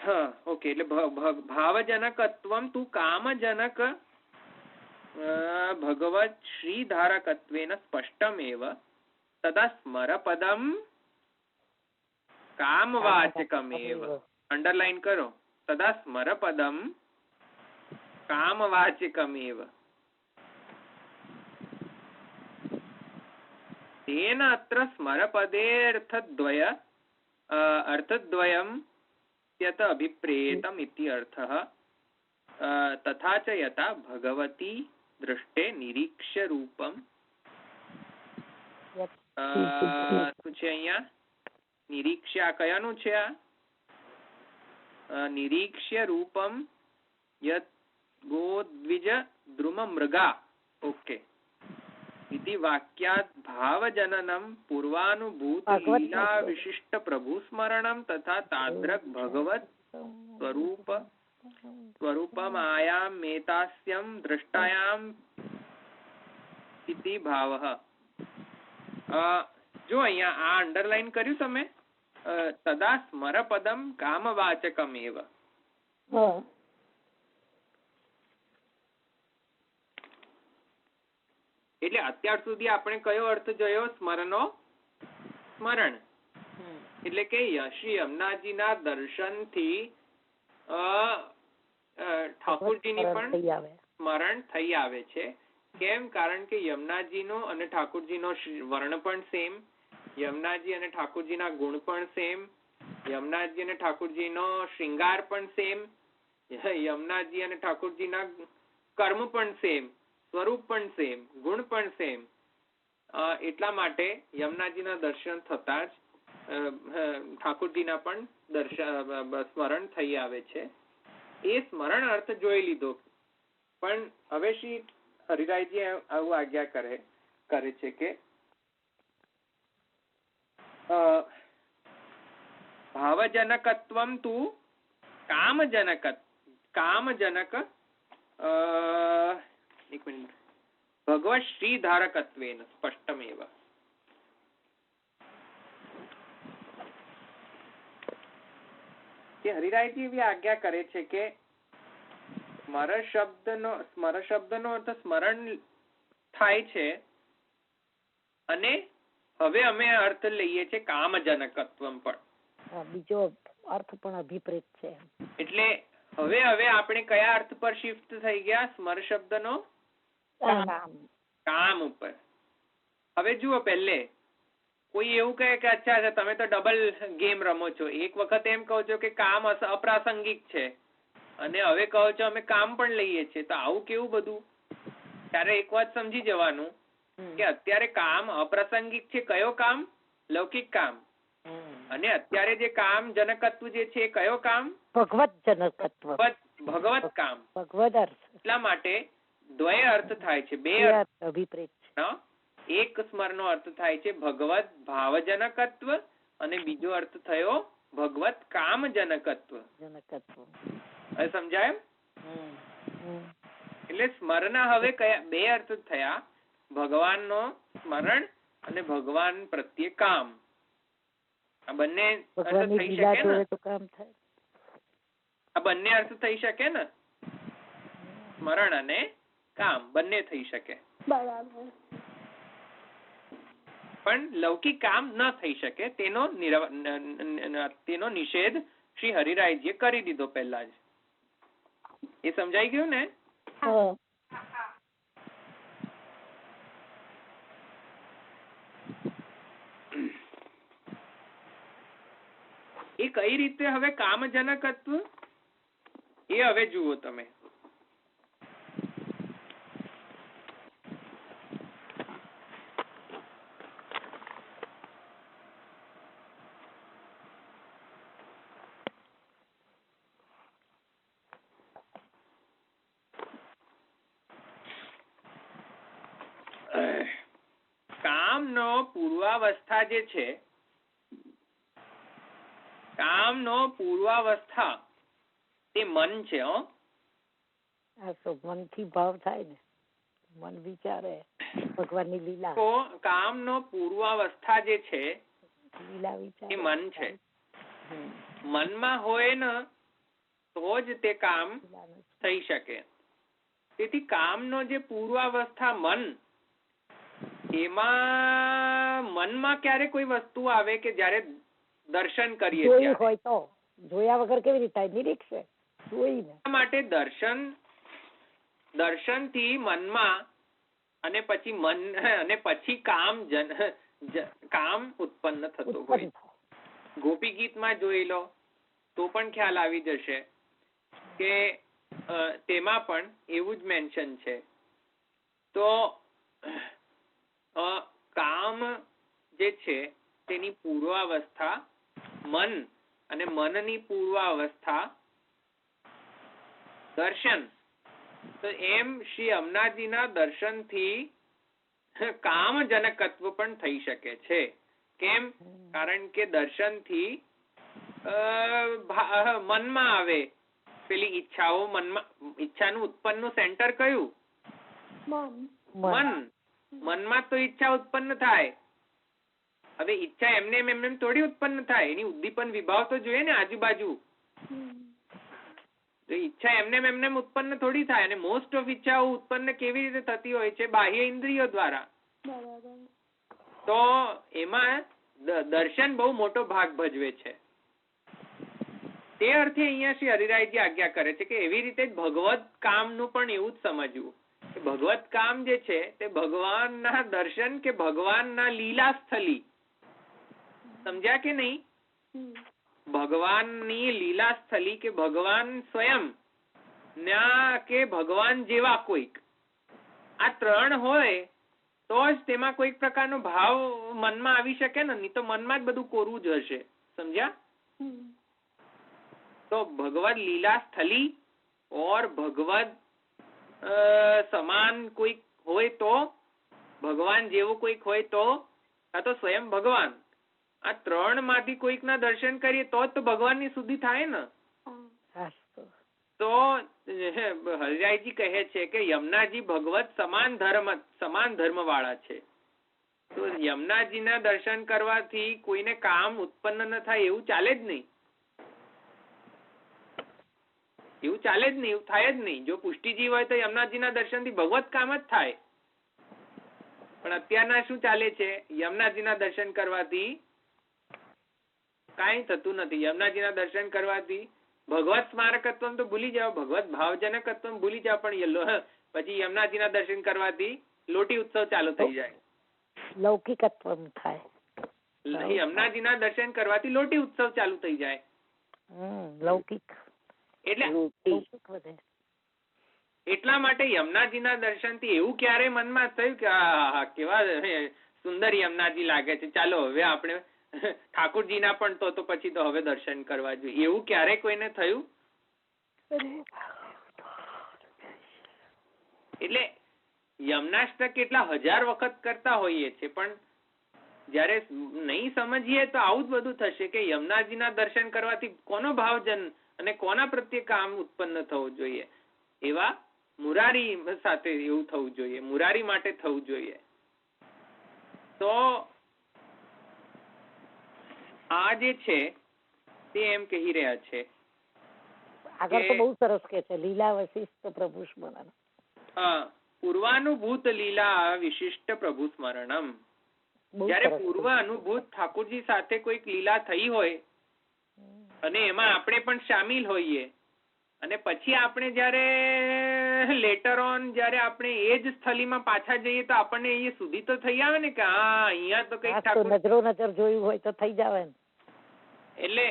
હા, ઓકે. એટલે ભાવજનકત્વમ તું કામજનક ભગવત શ્રીધારકત્વેન સ્પષ્ટમેવ તદા સ્મરપદમ કામવાચકમેવ. અંડરલાઈન કરો. તદા સ્મરપદમ કામવાચકમેવ. तेन अत्र अर्थद्वयं त्यत अभिप्रेतम् इति अर्थः तथा च यथा भगवती दृष्टे निरीक्ष्य रूपम શું છે અહીંયા નિરીક્ષ્યા કયાનું છે આ નિરીક્ષ્ય રૂપમ યત ગોદ્વિજ દ્રુમ મૃગા ઓકે इति वाक्यात् भावजननं पूर्वानुभूत लीला विशिष्ट प्रभु स्मरणं तथा तादृक् भगवत् स्वरूपमायां मेतास्यं दृष्टायाम इति भावः जो અહીંયા આ અંડરલાઈન કર્યું તમે તદા સ્મરપદમ કામવાચકમેવ એટલે અત્યાર સુધી આપણે કયો અર્થ જોયો સ્મરણનો સ્મરણ એટલે કે શ્રી યમુનાજીના દર્શનથી ઠાકોરજીની પણ સ્મરણ થઈ આવે છે કેમ કારણ કે યમુનાજીનો અને ઠાકોરજીનો વર્ણ પણ સેમ યમુનાજી અને ઠાકોરજીના ગુણ પણ સેમ યમુનાજી અને ઠાકોરજીનો શ્રૃંગાર પણ સેમ યમુનાજી અને ઠાકોરજીના કર્મ પણ સેમ સ્વરૂપ પણ સેમ ગુણ પણ સેમ એટલા માટે યમુનાજીના દર્શન થતા જ ઠાકોરજીના પણ સ્મરણ થઈ આવે છે એ સ્મરણ અર્થ જોઈ લીધો પણ હવે શ્રી હરિરાયજી આવું આજ્ઞા કરે છે કે ભાવજનકત્વમ તુ કામજનક એક મિનિટ ભગવત શ્રીધારકત્વેન સ્પષ્ટમેવ કે હરિરાયજી એવી આજ્ઞા કરે છે કે સ્મર શબ્દનો અર્થ સ્મરણ થાય છે અને હવે અમે અર્થ લઈએ છીએ કામજનકત્વમ પણ બીજો અર્થ પણ અભિપ્રેત છે એટલે હવે આપણે કયા અર્થ પર શિફ્ટ થઈ ગયા સ્મર શબ્દનો કામ ઉપર હવે જુઓ પહેલે કોઈ એવું કહે કે અચ્છા તમે તો ડબલ ગેમ રમો છો એક વખત એમ કહો છો કે કામ અપ્રાસંગિક છે અને હવે કહો છો અમે કામ પણ લઈએ છીએ તો આવું કેવું બધું ત્યારે એક વાત સમજી જવાનું કે અત્યારે કામ અપ્રાસંગિક છે કયો કામ લૌકિક કામ અને અત્યારે જે કામ જનકત્વ જે છે કયો કામ ભગવત જનકત્વ ભગવત કામ ભગવત અર્થ એટલા માટે દ્વય અર્થ થાય છે બે અર્થ અભિપ્રેત એક સ્મરનો અર્થ થાય છે ભગવત ભાવજનકત્વ અને બીજો અર્થ થયો ભગવત કામજનકત્વ હવે સમજાય એટલે સ્મરના હવે કયા બે અર્થ થયા ભગવાનનો સ્મરણ અને ભગવાન પ્રત્યે કામ આ બંને અર્થ થઈ શકે ને આ બંને અર્થ થઈ શકે ને સ્મરણ અને કામ બંને થઈ શકે બરાબર પણ લૌકિક કામ ન થઈ શકે તેનો નિષેધ શ્રી હરિરાયજીએ કરી દીધો પહેલા જ એ સમજાઈ ગયું ને એ કઈ રીતે હવે કામજનકત્વ એ હવે જુઓ તમે કામનો પૂર્વાવસ્થા જે છે કામનો પૂર્વાવસ્થા તે મન છે મનથી ભાવ થાય ને મન વિચારે ભગવાનની લીલા તો કામનો પૂર્વાવસ્થા જે છે લીલા વિચાર એ મન છે મનમાં હોય ને તો જ તે કામ થઈ શકે તેથી કામનો જે પૂર્વાવસ્થા મન એમાં મનમાં ક્યારે કોઈ વસ્તુ આવે કે જ્યારે દર્શન કરીએ જોઈ હોય તો જોયા વગર કેવી રીતે થાય નિરીક્ષે જોઈને માટે દર્શન થી મનમાં અને પછી મન અને પછી કામ કામ ઉત્પન્ન થતું ઉત્પન્ન હોય. થાય. ગોપી ગીતમાં જોઈ લો તો પણ ખ્યાલ આવી જશે કે તેમાં પણ એવું જ મેન્શન છે. તો કામ જે છે તેની પૂર્વાવસ્થા મન અને મનની પૂર્વાવસ્થા દર્શન. તો એમ શ્રી અમનાજીના દર્શનથી કામજનકત્વ પણ થઈ શકે છે. કેમ? કારણ કે દર્શનથી મનમાં આવે પેલી ઈચ્છાઓ. ઈચ્છાનું ઉત્પન્નનું સેન્ટર કયું? મન. મનમાં તો ઈચ્છા ઉત્પન્ન થાય. હવે ઈચ્છા એમને થોડી ઉત્પન્ન થાય, એની ઉદ્દીપન વિભાવ તો જોઈએ ને આજુબાજુ. તો ઈચ્છા એમને ઉત્પન્ન થોડી થાય. અને મોસ્ટ ઓફ ઈચ્છાઓ ઉત્પન્ન કેવી રીતે થતી હોય છે? બાહ્ય ઇન્દ્રિયો દ્વારા. તો એમાં દર્શન બહુ મોટો ભાગ ભજવે છે. તે અર્થે અહીંયા શ્રી હરિરાયજી આજ્ઞા કરે છે કે એવી રીતે ભગવત કામનું પણ એવું જ સમજવું કે ભગવત કામ જે છે તે ભગવાનના દર્શન કે ભગવાનના લીલા સ્થલી. સમજ્યા કે નહીં? ભગવાનની લીલા સ્થલી કે ભગવાન સ્વયં ના કે ભગવાન જેવા કોઈક. આ ત્રણ હોય તો જ તેમાં કોઈક પ્રકારનો ભાવ મનમાં આવી શકે ને. નહીં તો મનમાં જ બધું કોરું જ હશે. સમજ્યા? તો ભગવદ લીલા સ્થલી ઓર ભગવદ સમાન કોઈક હોય તો, ભગવાન જેવું કોઈક હોય તો, આ તો સ્વયં ભગવાન. આ ત્રણ માંથી કોઈક ના દર્શન કરીએ તો જ તો ભગવાનની શુદ્ધિ થાય ને. તો હરિરાયજી કહે છે કે યમુનાજી ભગવત સમાન ધર્મ વાળા છે. તો યમુનાજીના દર્શન કરવાથી કોઈને કામ ઉત્પન્ન ન થાય એવું ચાલે જ નહીં. એવું ચાલે જ નહીં, એવું થાય જ નહીં. જો પુષ્ટિજીવ હોય તો યમુનાજીના દર્શનથી ભગવત કામ જ થાય. પણ અત્યારના શું ચાલે છે? યમુનાજીના દર્શન કરવાથી કાંઈ થતું નથી. યમુનાજીના દર્શન કરવાથી ભગવત સ્મારકત્વ તો ભૂલી જાઓ, ભગવત ભાવજનકત્વ ભૂલી જાઓ, પણ પછી યમુનાજીના દર્શન કરવાથી લોટી ઉત્સવ ચાલુ થઈ જાય. લૌકિકત્વ થાય. યમુનાજીના દર્શન કરવાથી લોટી ઉત્સવ ચાલુ થઈ જાય. લૌકિક. એટલે એટલા માટે યમુનાજીના દર્શનથી એવું ક્યારે મનમાં થયું કે કેવા સુંદર યમુનાજી લાગે છે, ચાલો હવે આપણે ઠાકોરજીના પણ તો પછી તો હવે દર્શન કરવા જોઈએ, એવું ક્યારે કોઈને થયું? એટલે યમનાષ્ટક કેટલા હજાર વખત કરતા હોઈએ છે, પણ જયારે નહીં સમજીએ તો આવું જ બધું થશે કે યમુનાજીના દર્શન કરવાથી કોનો ભાવજન અને કોના પ્રત્યે કામ ઉત્પન્ન થવું જોઈએ? એવા મુરારી સાથે એવું થવું જોઈએ, મુરારી માટે થવું જોઈએ. તો આ જે છે તે એમ કહી રહ્યા છે. આગળ તો બહુ સરસ કે છે, લીલા વશિષ્ઠ પ્રભુ સ્મરણ. હા, પૂર્વાનુભૂત લીલા વિશિષ્ટ પ્રભુ સ્મરણમ. જયારે પૂર્વ અનુભૂત ઠાકોરજી સાથે કોઈક લીલા થઈ હોય અને એમાં આપણે પણ સામેલ હોઈએ, અને પછી આપણે જયારે લેટર ઓન જયારે આપણે એ જ સ્થળીમાં પાછા જઈએ તો આપણને એ સુધી તો થઈ આવે ને કે હા અહીંયા તો કઈક નજર જોયું હોય તો થઈ જાવે ને. એટલે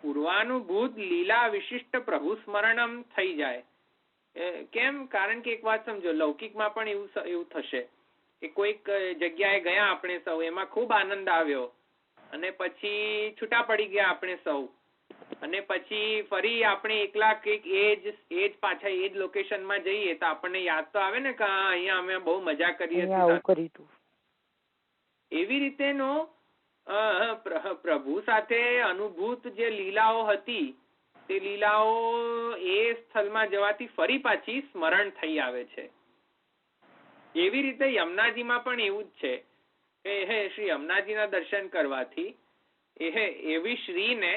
પૂર્વાનુભૂત લીલા વિશિષ્ટ પ્રભુ સ્મરણમ થઈ જાય. કેમ? કારણ કે એક વાત સમજો, લૌકિકમાં પણ એવું થશે કે કોઈક જગ્યાએ ગયા આપણે સૌ, એમાં ખૂબ આનંદ આવ્યો અને પછી છૂટા પડી ગયા આપણે સૌ, અને પછી ફરી આપણે એકલા કઈક એ જ પાછા એ જ લોકેશનમાં જઈએ તો આપણને યાદ તો આવે ને કે અહીંયા અમે બહુ મજા કરી હતી. એવી રીતેનો પ્રભુ સાથે અનુભૂત જે લીલાઓ હતી તે લીલાઓ એ સ્થળમાં જવાથી ફરી પાછી સ્મરણ થઈ આવે છે. એવી રીતે યમુનાજીમાં પણ એવું જ છે કે શ્રી યમુનાજીના દર્શન કરવાથી એવી શ્રીને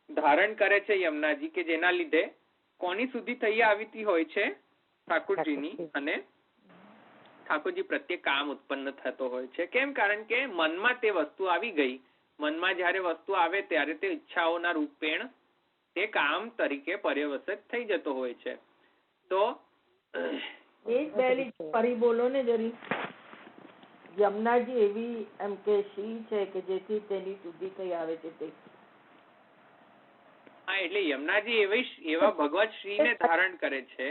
ધારણ કરે છે યમુનાજી કે જેના લીધે કોની સુધી થઈ આવતી હોય છે? ઠાકોરજીની, અને ઠાકોરજી પ્રત્યે કામ ઉત્પન્ન થતો હોય છે. કેમ? કારણ કે મનમાં તે વસ્તુ આવી ગઈ. મનમાં જયારે વસ્તુ આવે ત્યારે તે ઈચ્છાઓના રૂપેણ તે કામ તરીકે પર્યવસિત થઈ જતો હોય છે. તો ફરી બોલો ને જરી. યમુનાજી એવી એમ કે શ્રી છે કે જેથી તેની શુદ્ધિ થઈ આવે છે તે. હા, એટલે યમુનાજી એવા ભગવત શ્રીને ધારણ કરે છે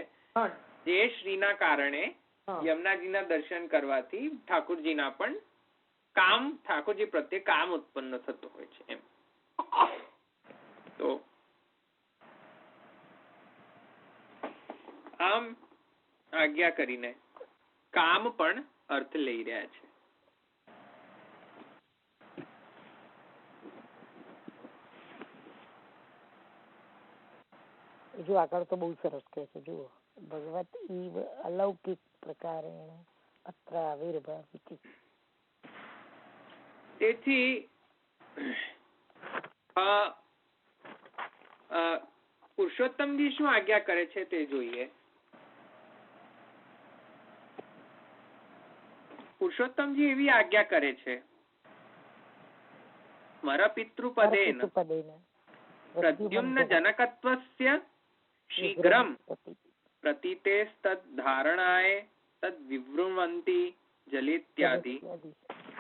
જે શ્રીના કારણે યમુનાજીના દર્શન કરવાથી ઠાકોરજીના પણ ઠાકોરજી પ્રત્યે કામ ઉત્પન્ન થતું હોય છે એમ. તો આમ આજ્ઞા કરીને કામ પણ અર્થ લઈ રહ્યા છે. જો આગળ તો બહુ સરસ કહે છે. જુઓ, ભગવત ઈવ અલૌકિક પ્રકારેણ અત્ર આવિર્ભાવિતિ. તેથી પુરુષોત્તમજી શું આજ્ઞા કરે છે તે જોઈએ. પુરુષોત્તમજી એવી આજ્ઞા કરે છે, મારા પિતૃપદેન પ્રદ્યુમ્ન જનકત્વસ્ય શીઘ્રમ પ્રતીતેસ્તદ્ધારણાય તદ્વિવૃણ્વન્તિ જલેત્યાદિ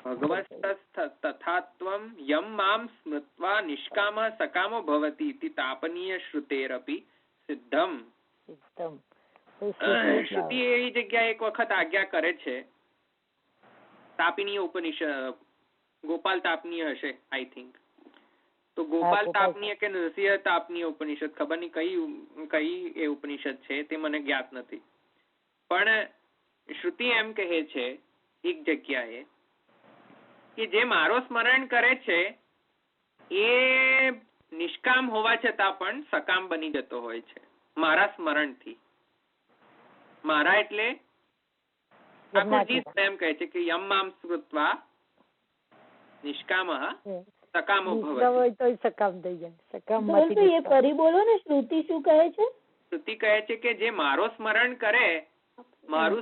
ભગવતસ્તથાત્વં યમ મામ સ્મૃત્વા નિષ્કામઃ સકામો ભવતિ ઇતિ તાપનીય શ્રુતેરપી સિદ્ધમ. શ્રુતિ એવી જગ્યાએ એક વખત આજ્ઞા કરે છે. તાપિનીય ઉપનિષદ, ગોપાલ તાપનીય હશે આઈ થિંક. તો ગોપાલ તાપનીય કે નરસિંહ તાપનીય ઉપનિષદ, ખબર નહીં કઈ એ ઉપનિષદ છે તે મને જ્ઞાત નથી. પણ શ્રુતિ એમ કહે છે એક જગ્યાએ કે જે મારો સ્મરણ કરે છે એ નિષ્કામ હોવા છતાં પણ સકામ બની જતો હોય છે મારા સ્મરણથી. મારા એટલે ઠાકોરજી એમ કહે છે કે યમ મામ સ્મૃત્વા નિષ્કામઃ સકામો ભવતિ. તો સકામ થઈ જાય. સકામ એ ફરી બોલો ને, શ્રુતિ શું કહે છે? શ્રુતિ કહે છે કે જે મારું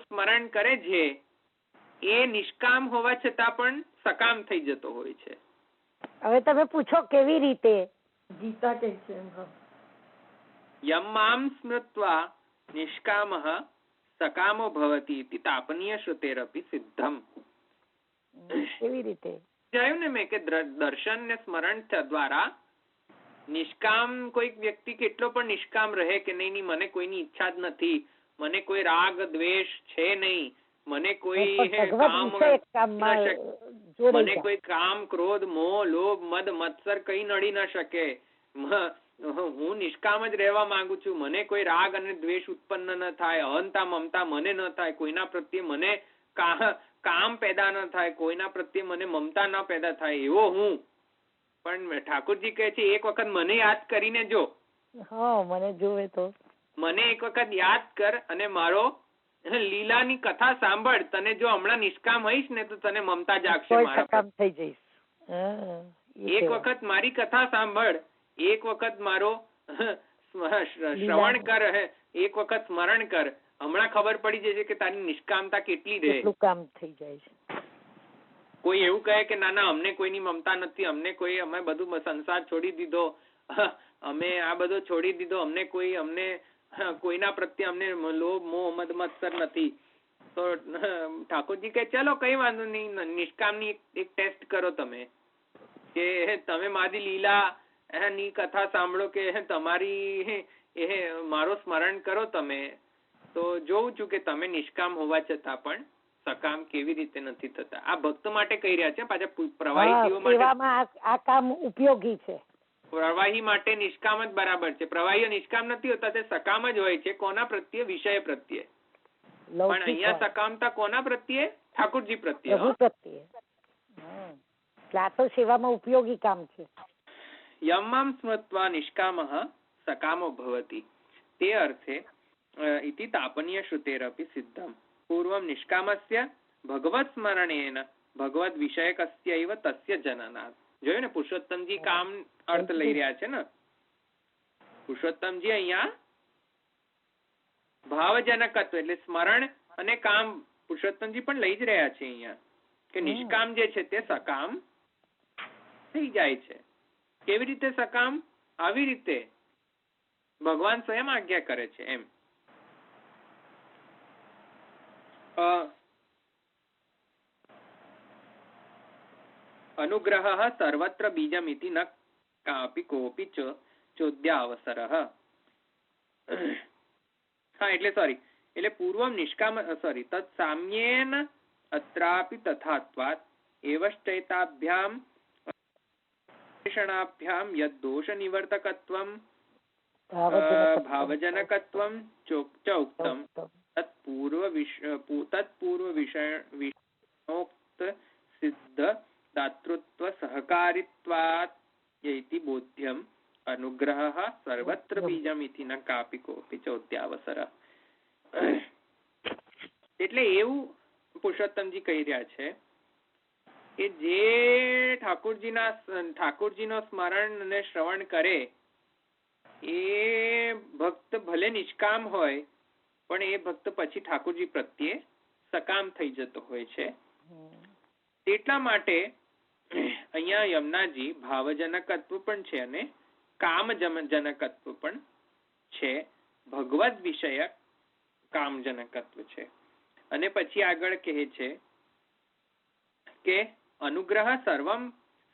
સ્મરણ કરે છે એ નિષ્કામ હોવા છતાં પણ સકામ થઈ જતો હોય છે. હવે તમે પૂછો કેવી રીતે? ગીતા કે છે યમ મામ સ્મૃત્વા નિષ્કામઃ સકામો ભવતિ ઇતિ તાપનીય શ્રુતેરપી સિદ્ધમ. કેવી રીતે કહ્યું ને મેં કે દર્શન ને સ્મરણ દ્વારા નિષ્કામ કોઈક વ્યક્તિ કેટલો પણ નિષ્કામ રહે કે નહીં, મને કોઈની ઈચ્છા જ નથી, મને કોઈ રાગ દ્વેષ છે નહીં, મને કોઈ કામ ક્રોધ મોહ લોભ મદ મત્સર કઈ નડી ન શકે, હું નિષ્કામ જ રહેવા માંગુ છું, મને કોઈ રાગ અને દ્વેષ ઉત્પન્ન ન થાય, અહંતા મમતા મને ન થાય, કોઈના પ્રત્યે મને કામ પેદા ન થાય, કોઈના પ્રત્યે મને મમતા ન પેદા થાય એવો હું. પણ ઠાકોરજી કહે છે એક વખત મને યાદ કરીને જો. મને જોવે તો મને એક વખત યાદ કર અને મારો લીલાની કથા સાંભળ. તને જો હમણાં નિષ્કામ હઈશ ને તો તને મમતા જાગશે મારા થઈ જઈશ. એક વખત મારી કથા સાંભળ, એક વખત મારો શ્રવણ કર, એક વખત સ્મરણ કર, હમણાં ખબર પડી જશે કે તારી નિષ્કામતા કેટલી રહે. કામ થઈ જાય છે. કોઈ એવું કહે કે ના અમને કોઈની મમતા નથી, અમે બધું સંસાર છોડી દીધો, અમે આ બધો છોડી દીધો, અમને કોઈના પ્રત્યે અમને લોભ મોહ મદ મત્સર નથી, તો ઠાકોરજી કહે ચલો કઈ વાંધો નહીં, નિષ્કામની એક ટેસ્ટ કરો તમે, કે તમે મારી લીલા ની કથા સાંભળો કે તમારી મારો સ્મરણ કરો તમે, તો જોઉં છું કે તમે નિષ્કામ હોવા છતાં પણ સકામ કેવી રીતે નથી થતા. આ ભક્ત માટે કહી રહ્યા છે. પાછા પ્રવાહી માટે આ કામ ઉપયોગી છે. પ્રવાહી માટે નિષ્કામ જ બરાબર છે. પ્રવાહીઓ નિષ્કામ નથી હોતા, તે સકામ જ હોય છે. કોના પ્રત્યે? વિષય પ્રત્યે. પણ અહીંયા સકામતા કોના પ્રત્યે? ઠાકોરજી પ્રત્યે. આ તો સેવામાં ઉપયોગી કામ છે. યમ્મામ સ્મૃત્વા નિષ્કામઃ સકામો ભવતિ. તે અર્થે ઇતિ તાપનીય શ્રુતેરપી સિદ્ધમ. પૂર્વમ નિષ્કામસ્ય ભગવત સ્મરણેન ભગવદ વિષયકસ્યૈવ તસ્ય જનનાથ. જોયું ને, પુરુષોત્તમજી કામ અર્થ લઈ રહ્યા છે ને. પુરુષોત્તમજી અહીંયા ભાવજનકત્વ એટલે સ્મરણ અને કામ પુરુષોત્તમજી પણ લઈ જ રહ્યા છે અહીંયા, કે નિષ્કામ જે છે તે સકામ થઈ જાય છે. કેવી રીતે સકામ? આવી રીતે ભગવાન સ્વયં આજ્ઞા કરે છે એમ. અનુગ્રહઃ સર્વત્ર બીજમિતિ ન કાપી કોપી ચ ચોદ્યાવસરઃ. હા એટલે પૂર્વમ નિષ્કામ તત્ સામ્યેન અત્રાપી તથાત્વાત એવશ્ચૈતાભ્યામ ક્ષણાભ્યામ યદ દોષ નિવર્તકત્વમ ભાવજનકત્વમ ચ ઉક્તમ તત્પૂર્વ વિષયોક્ત સિદ્ધ દાતૃત્વ સહકારિત્વાત યૈતિ બોધ્યમ અનુગ્રહઃ સર્વત્ર બીજમિતિ ન કાપી કોપી ચોદ્યાવસર. એટલે એવું પુરુષોત્તમજી કહી રહ્યા છે કે જે ઠાકોરજીનો સ્મરણ અને શ્રવણ કરે એ ભક્ત ભલે નિષ્કામ હોય પણ એ ભક્ત પછી ઠાકોરજી પ્રત્યે સકામ થઈ જતો હોય છે. એટલા માટે અહીંયા યમુનાજી ભાવજનકત્વ પણ છે અને કામજનકત્વ પણ છે, ભગવદ વિષયક કામજનકત્વ છે. અને પછી આગળ કહે છે કે અનુગ્રહ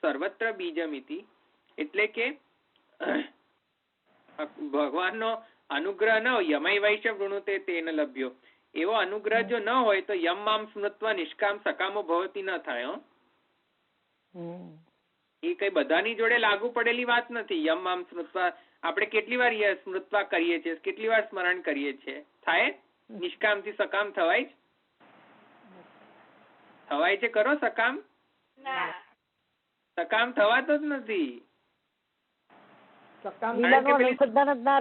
સર્વત્ર બીજમિતિ, એટલે કે ભગવાનનો અનુગ્રહ ન હોય, યમય વૈશ્ય વૃણુતે તેન લભ્યો, એવો અનુગ્રહ જો ન હોય તો યમ મામ સ્મૃત્વા નિષ્કામ સકામો ભવતી ન થાય. એ કઈ બધાની જોડે લાગુ પડેલી વાત નથી. યમ મામ સ્મૃત્વા આપણે કેટલી વાર સ્મૃત્વા કરીએ છીએ, કેટલી વાર સ્મરણ કરીએ છીએ, થાય? નિષ્કામ થી સકામ થવાય છે કરો સકામ? સકામ થવાતો જ નથી.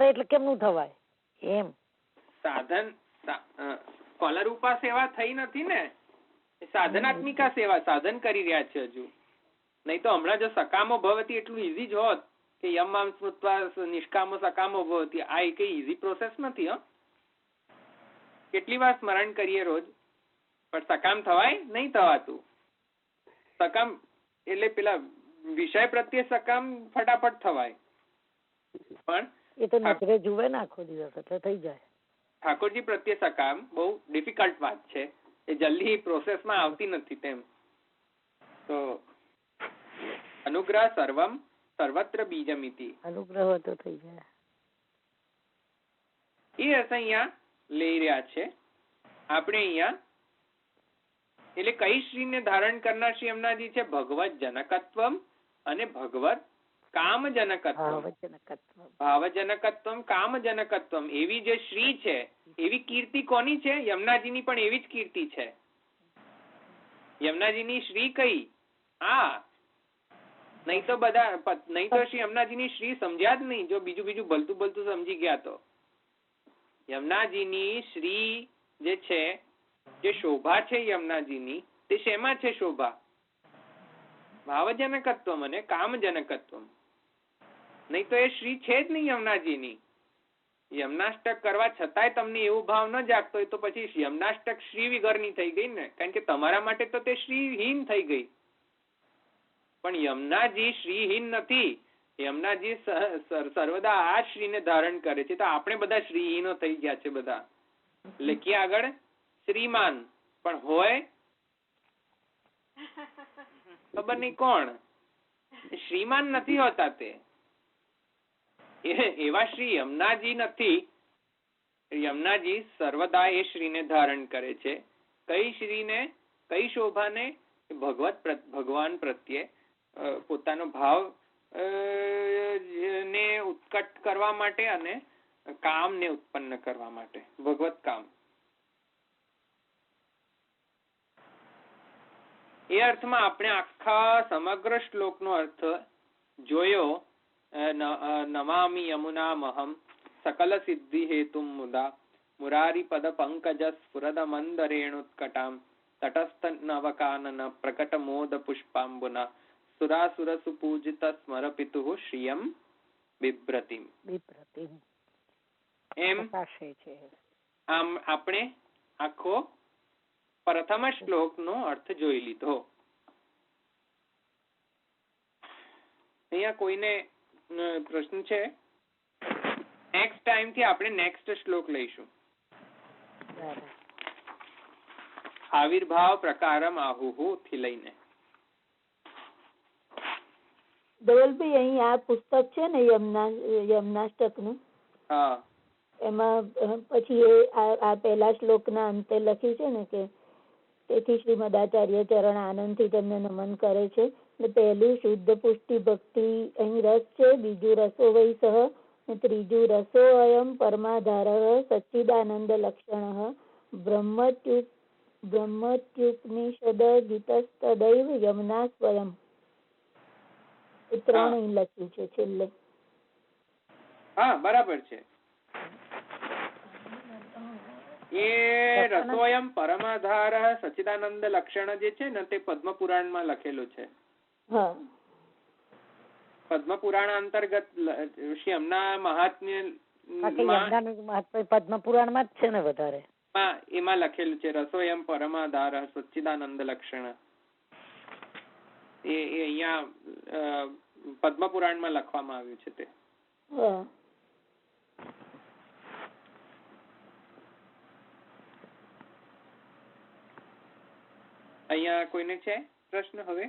એટલે કેમનું થવાય? એમ સાધન ફલરૂપા સેવા થઈ નથી ને, સાધનાત્મિકા સેવા સાધન કરી રહ્યા છે હજુ. નહીં તો હમણાં જો સકામો ભવતી એટલું ઈઝી જ હોત કે યમ આમ સ્મૃત્વા નિષ્કામો સકામો ભવતી, આ એક ઈઝી પ્રોસેસ નથી. કેટલી વાર સ્મરણ કરીએ રોજ, પણ સકામ થવાય નહીં થવાતું. સકામ એટલે પેલા વિષય પ્રત્યે સકામ ફટાફટ થવાય, પણ એ તો નજરે જુએ ને આખો દિવસ એટલે થઈ જાય. ઠાકોરજી પ્રત્યે સકામ બહુ ડિફિકલ્ટ વાત છે, એ જલ્દી પ્રોસેસમાં આવતી નથી. તેમ તો અનુગ્રહ સર્વત્ર બીજમિતિ, અનુગ્રહ તો થઈ જાય. એ અર્થ અહીંયા લઈ રહ્યા છે આપણે અહીંયા. એટલે કઈ શ્રીને ધારણ કરનાર શ્રી યમુનાજી છે? ભગવત જનકત્વમ અને ભગવત કામજનકત્વમ. ભાવજનકત્વમ કામજનકત્વમ, એવી જે શ્રી છે એવી કીર્તિ કોની છે? યમુનાજીની પણ એવી જ કીર્તિ છે. યમુનાજીની શ્રી કઈ? નહીં તો શ્રી યમુનાજીની શ્રી સમજ્યા જ નહીં. જો બીજું ભલતું સમજી ગયા તો યમુનાજીની શ્રી જે છે, જે શોભા છે યમુનાજીની, તે શેમાં છે શોભા? ભાવજનકત્વમ અને કામજનકત્વમ. નહીં તો એ શ્રી છે જ નહીં યમુનાજીની. યમનાષ્ટક કરવા છતાંય તમને એવું ભાવ ન જાગતો હોય તો પછી યમનાષ્ટક શ્રી વિગરની થઈ ગઈ ને, કારણ કે તમારા માટે તો તે શ્રીહીન થઈ ગઈ. પણ યમુનાજી શ્રીહીન નથી. યમુનાજી સર્વદા આ શ્રીને ધારણ કરે છે. તો આપણે બધા શ્રીહીનો થઈ ગયા છે. બધા લખીએ આગળ શ્રીમાન, પણ હોય ખબર નહીં કોણ. શ્રીમાન નથી હોતા. તે એવા શ્રી યમુનાજી નથી. યમુનાજી સર્વદા એ શ્રીને ધારણ કરે છે. કઈ શ્રીને? કઈ શોભાને? ભગવાન પ્રત્યે પોતાનો ભાવ ને ઉત્કટ કરવા માટે અને કામ ને ઉત્પન્ન કરવા માટે, ભગવત કામ. એ અર્થમાં આપણે આખા સમગ્ર શ્લોકનો અર્થ જોયો. નમામિ યમુનામહં સકલ સિદ્ધિ હેતુમ મુદા મુરારી પદ પંકજ સ્ફુરદ મંદ રેણુત્કટામ તટસ્થ નવકાનન પ્રકટ મોદ પુષ્પાંબુના સુરાસુર સુપૂજિત સ્મર પિતુઃ શ્રિયમ બિભ્રતિમ. એમ આમ આપણે આખો પ્રથમ શ્લોકનો અર્થ જોઈ લીધો. અહીંયા કોઈને પ્રશ્ન છે? નેક્સ્ટ ટાઈમ થી આપણે નેક્સ્ટ શ્લોક લઈશું. આવિર્ભાવ પ્રકારમ આહુહુ થી લઈને ધવલભાઈ અહીં આ પુસ્તક છે ને યમનાષ્ટકનું, હા એમાં પછી આ પહેલા શ્લોકના અંતે લખ્યું છે ને કે તેથી શ્રીમદાચાર્ય ચરણ આનંદથી તેમને નમન કરે છે. એટલે પહેલું શુદ્ધ પુષ્ટિ ભક્તિ અહીં રસ છે, બીજું રસો વૈ સહ, ને ત્રીજું રસો અયમ પરમાધાર સચ્ચિદાનંદ લક્ષણ બ્રહ્મત્યુપનિષદ ગીતસ્તદૈવ યમના સ્વયં. એ 3 અહીં લખ્યું છે છેલ્લે. હા બરાબર છે. એ રસોયમ પરમાધાર સચ્ચિદાનંદ લક્ષણ જે છે ને તે પદ્મ પુરાણ માં લખેલું છે. હા, પદ્મ પુરાણ અંતર્ગત શ્રી એમના મહાત્મ્ય પદ્મ પુરાણ માં જ છે ને વધારે, એમાં લખેલું છે રસોયમ પરમાધાર સચ્ચિદાનંદ લક્ષણ. એ અહીંયા પદ્મ પુરાણ માં લખવામાં આવ્યું છે તે. અહીંયા કોઈને છે પ્રશ્ન? હવે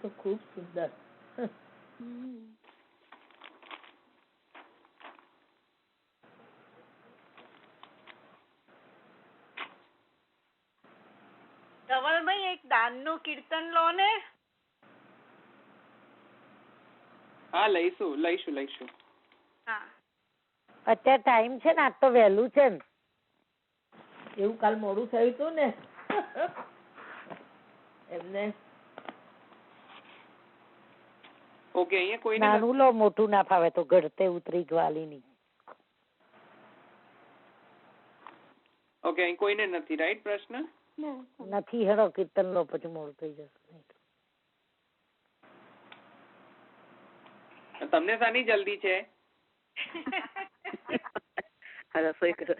તો ખૂબ સુંદર. ધવલભાઈ એક દાનનું કીર્તન લો ને. હા લઈશું. હા અત્યારે ટાઈમ છે ને, આજ તો વહેલું છે ને. એવું કાલ મોડું થયું હતું ને એમને. ઓકે, અહીંયા કોઈને નાનું લો, મોટું ના ફાવે તો ઘડતે ઉતરી ગ્વાલીની. ઓકે, અહીં કોઈને નથી રાઈટ પ્રશ્ન? નથી. હેડો કીર્તન લો, પછી મોડું થઈ જશે. તમને શાની જલ્દી છે? રસોઈ કરો.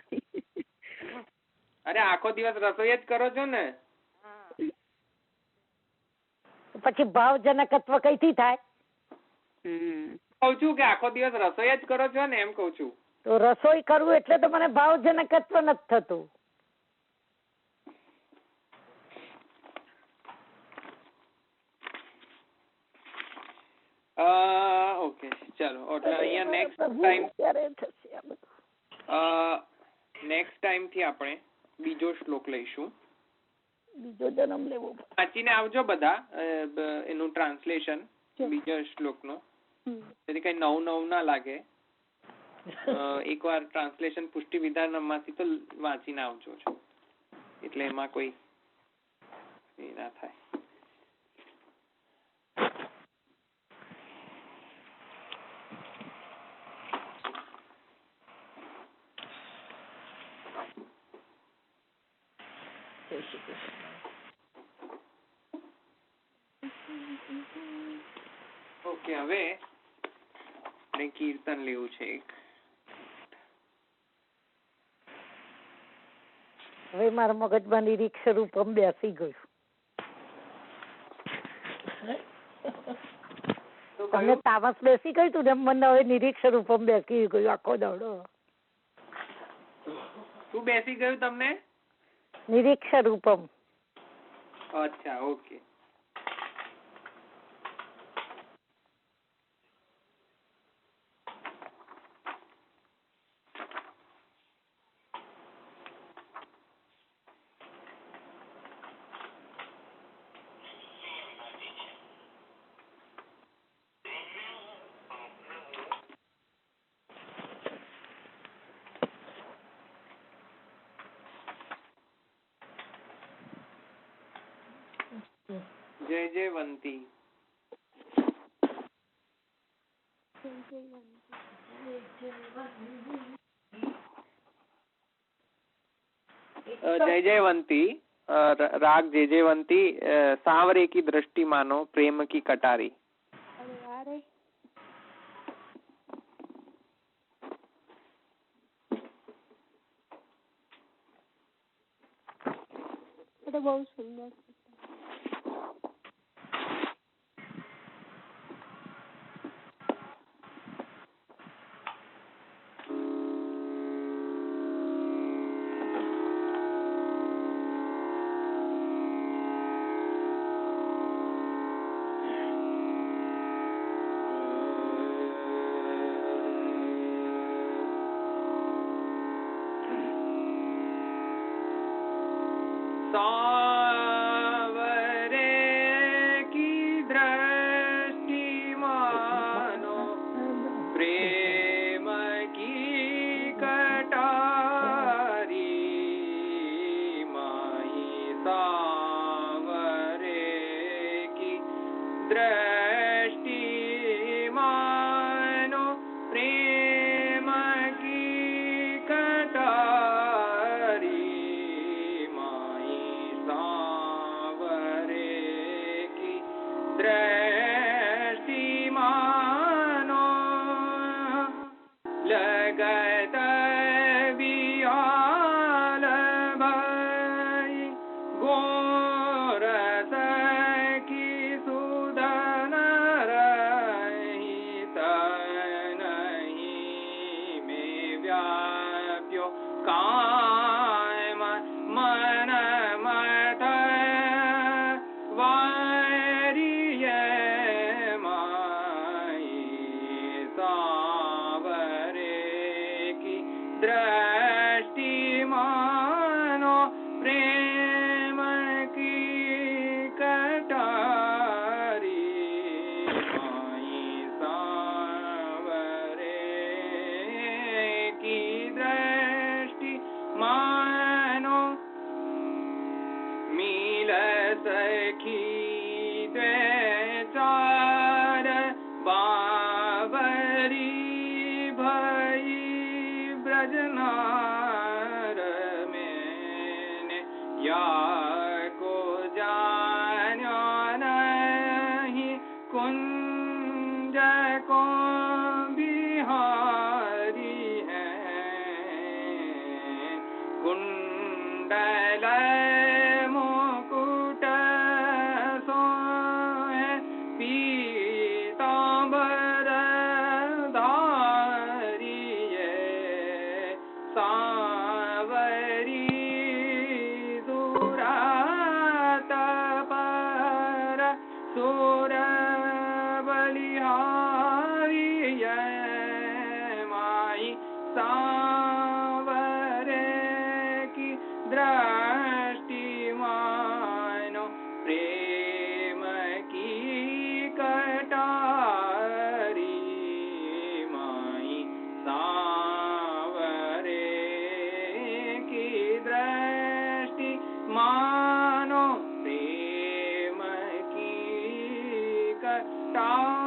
અરે આખો દિવસ રસોઈ જ કરો છો ને. પછી ભાવજનકત્વ કઈથી થાય? કઉ છું કે આખો દિવસ રસોઈ જ કરો છો ને, એમ કઉ છું. તો રસોઈ કરવું એટલે તો મને ભાવજનકત્વ નથી થતું. ઓકે ચાલો, એટલે અહીંયા નેક્સ્ટ ટાઈમ થી આપણે બીજો શ્લોક લઈશું. બીજો જન્મ લેવો. વાંચીને આવજો બધા એનું ટ્રાન્સલેશન બીજા શ્લોકનું, જેથી કઈ નવું ના લાગે. એકવાર ટ્રાન્સલેશન પુષ્ટિ વિધાન માંથી તો વાંચીને આવજો છો, એટલે એમાં કોઈ ના થાય. ઓકે, હવે આપણે કીર્તન લેવું છે એક. હવે મારા મગજમાં નિરીક્ષ રૂપમ બેસી ગયું. તમને તામસ બેસી ગયું તું ને, મને હવે નિરીક્ષ રૂપમ બેસી ગયું આખો દાડો. શું બેસી ગયું તમને? નિરીક્ષ રૂપમ. અચ્છા, ઓકે. જય જયવંતી. जय जयवंती राग जय जयवंती सांवरे की दृष्टि मानो प्रेम की कटारी. બહુ સુંદર. व्याप्यो कायम मन मत वारिय माई सावरे की दृष्टि मानो प्रेम की कटारी माई सावरे की दृष्टि मानो मिल सखी द्वेचार बावरी भई ब्रजनार मैंने या को जान्यो नहीं कुंज को बिहारी है कुंडल मुकुट सोए पीतांबर धारिये सावरी दुरात पर सुर बलिहारिये माई सावरे की दृष्टि मानो प्रेम की कटारी माई सावरे की दृष्टि मानो प्रेम की कटारी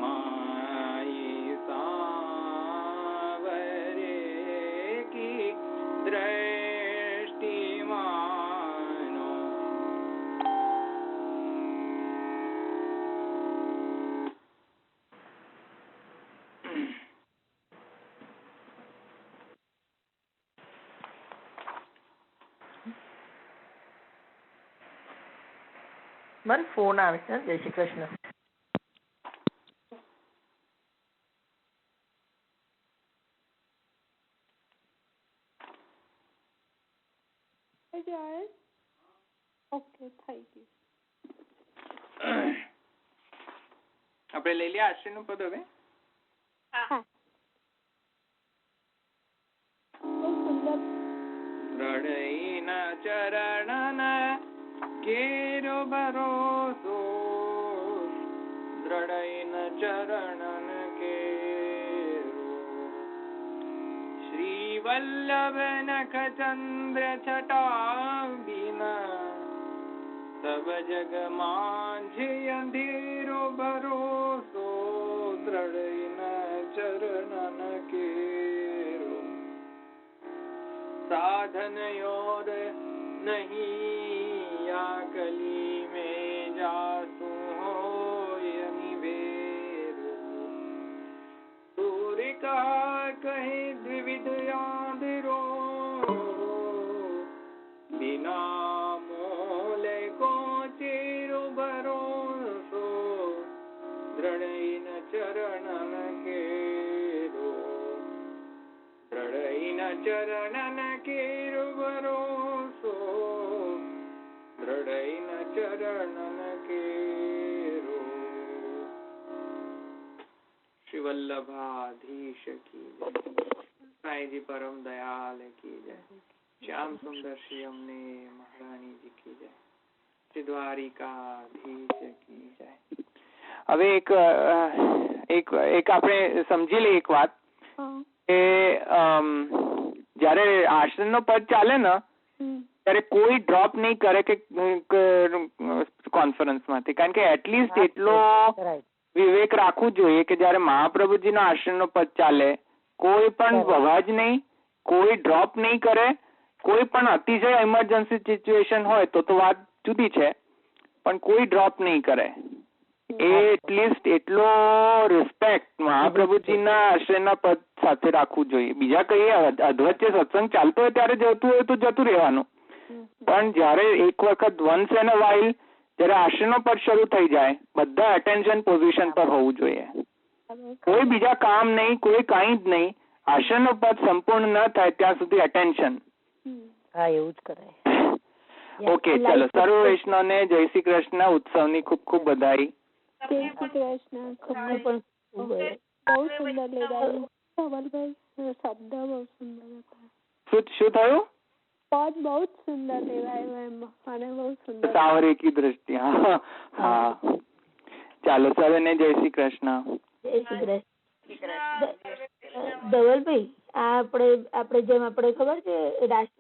माई सावरे की दृष्टि मानो। મારો ફોન આવે છે. જય શ્રી કૃષ્ણ. આપણે લઈ લઈએ આશ્રયનું પદ હવે. દ્રઢઈના ચરણન કેરો ભરોસો દ્રઢઈન ચરણન કેરો શ્રી વલ્લભ નખ ચંદ્ર છટાબિન સબ જગ માંઝે અંધેરો ભરોસો દ્રઢઈન ચરણન કેરો साधन और नहीं या कली में जासू हो निवेरो सूर्य का कहे द्विविध याद रो बिना मोले को चेरो भरोसो दृढ़ चरणन केरो दृढ़ चरणन केरो भरोसो दृढ़ चरणन केरो। श्री वल्लभाधीश की जय, साईं जी परम दयाल की जय, श्याम सुंदर श्री अम्ने महारानी जी की जय, श्री द्वारिकाधीश की जय। હવે એક આપણે સમજી લઈએ એક વાત કે જયારે આશ્રમનો પદ ચાલે ને ત્યારે કોઈ ડ્રોપ નહીં કરે કે કોન્ફરન્સ માંથી, કારણ કે એટલીસ્ટ એટલો વિવેક રાખવું જોઈએ કે જયારે મહાપ્રભુજીનો આશ્રમનો પદ ચાલે કોઈ પણ અવાજ નહીં, કોઈ ડ્રોપ નહીં કરે, કોઈ પણ અતિશય ઇમરજન્સી સિચ્યુએશન હોય તો વાત જુદી છે, પણ કોઈ ડ્રોપ નહીં કરે. એ એટલીસ્ટ એટલો રિસ્પેક્ટ મહાપ્રભુજીના આશ્રયના પદ સાથે રાખવું જોઈએ. બીજા કઈ અધવચ્ચે સત્સંગ ચાલતો હોય ત્યારે જતું હોય તો જતું રહેવાનું, પણ જયારે એક વખત વન્સ એન અ વાઇલ જયારે આશ્રયનો પદ શરૂ થઈ જાય બધા અટેન્શન પોઝિશન પર હોવું જોઈએ. કોઈ બીજા કામ નહીં, કોઈ કાંઈ જ નહીં. આશ્રયનો પદ સંપૂર્ણ ન થાય ત્યાં સુધી અટેન્શન. હા એવું જ કરાય. ઓકે ચલો, સર્વ વૈષ્ણવને જય શ્રી કૃષ્ણ. ઉત્સવની ખૂબ ખૂબ બધાઈ. જય શ્રી કૃષ્ણ. પણ બહુ સુંદર લેવાયું ધવલભાઈ, શબ્દ બહુ સુંદર હતા. શું થયું? પદ બહુ જ સુંદર લેવાયું એમ, અને બહુ સુંદર સાવરે કી દ્રષ્ટિ. હા ચાલો, સર્વને જય શ્રી કૃષ્ણ. જય શ્રી કૃષ્ણ. ધવલભાઈ, આ આપણે જેમ આપણે ખબર છે રાષ્ટ્ર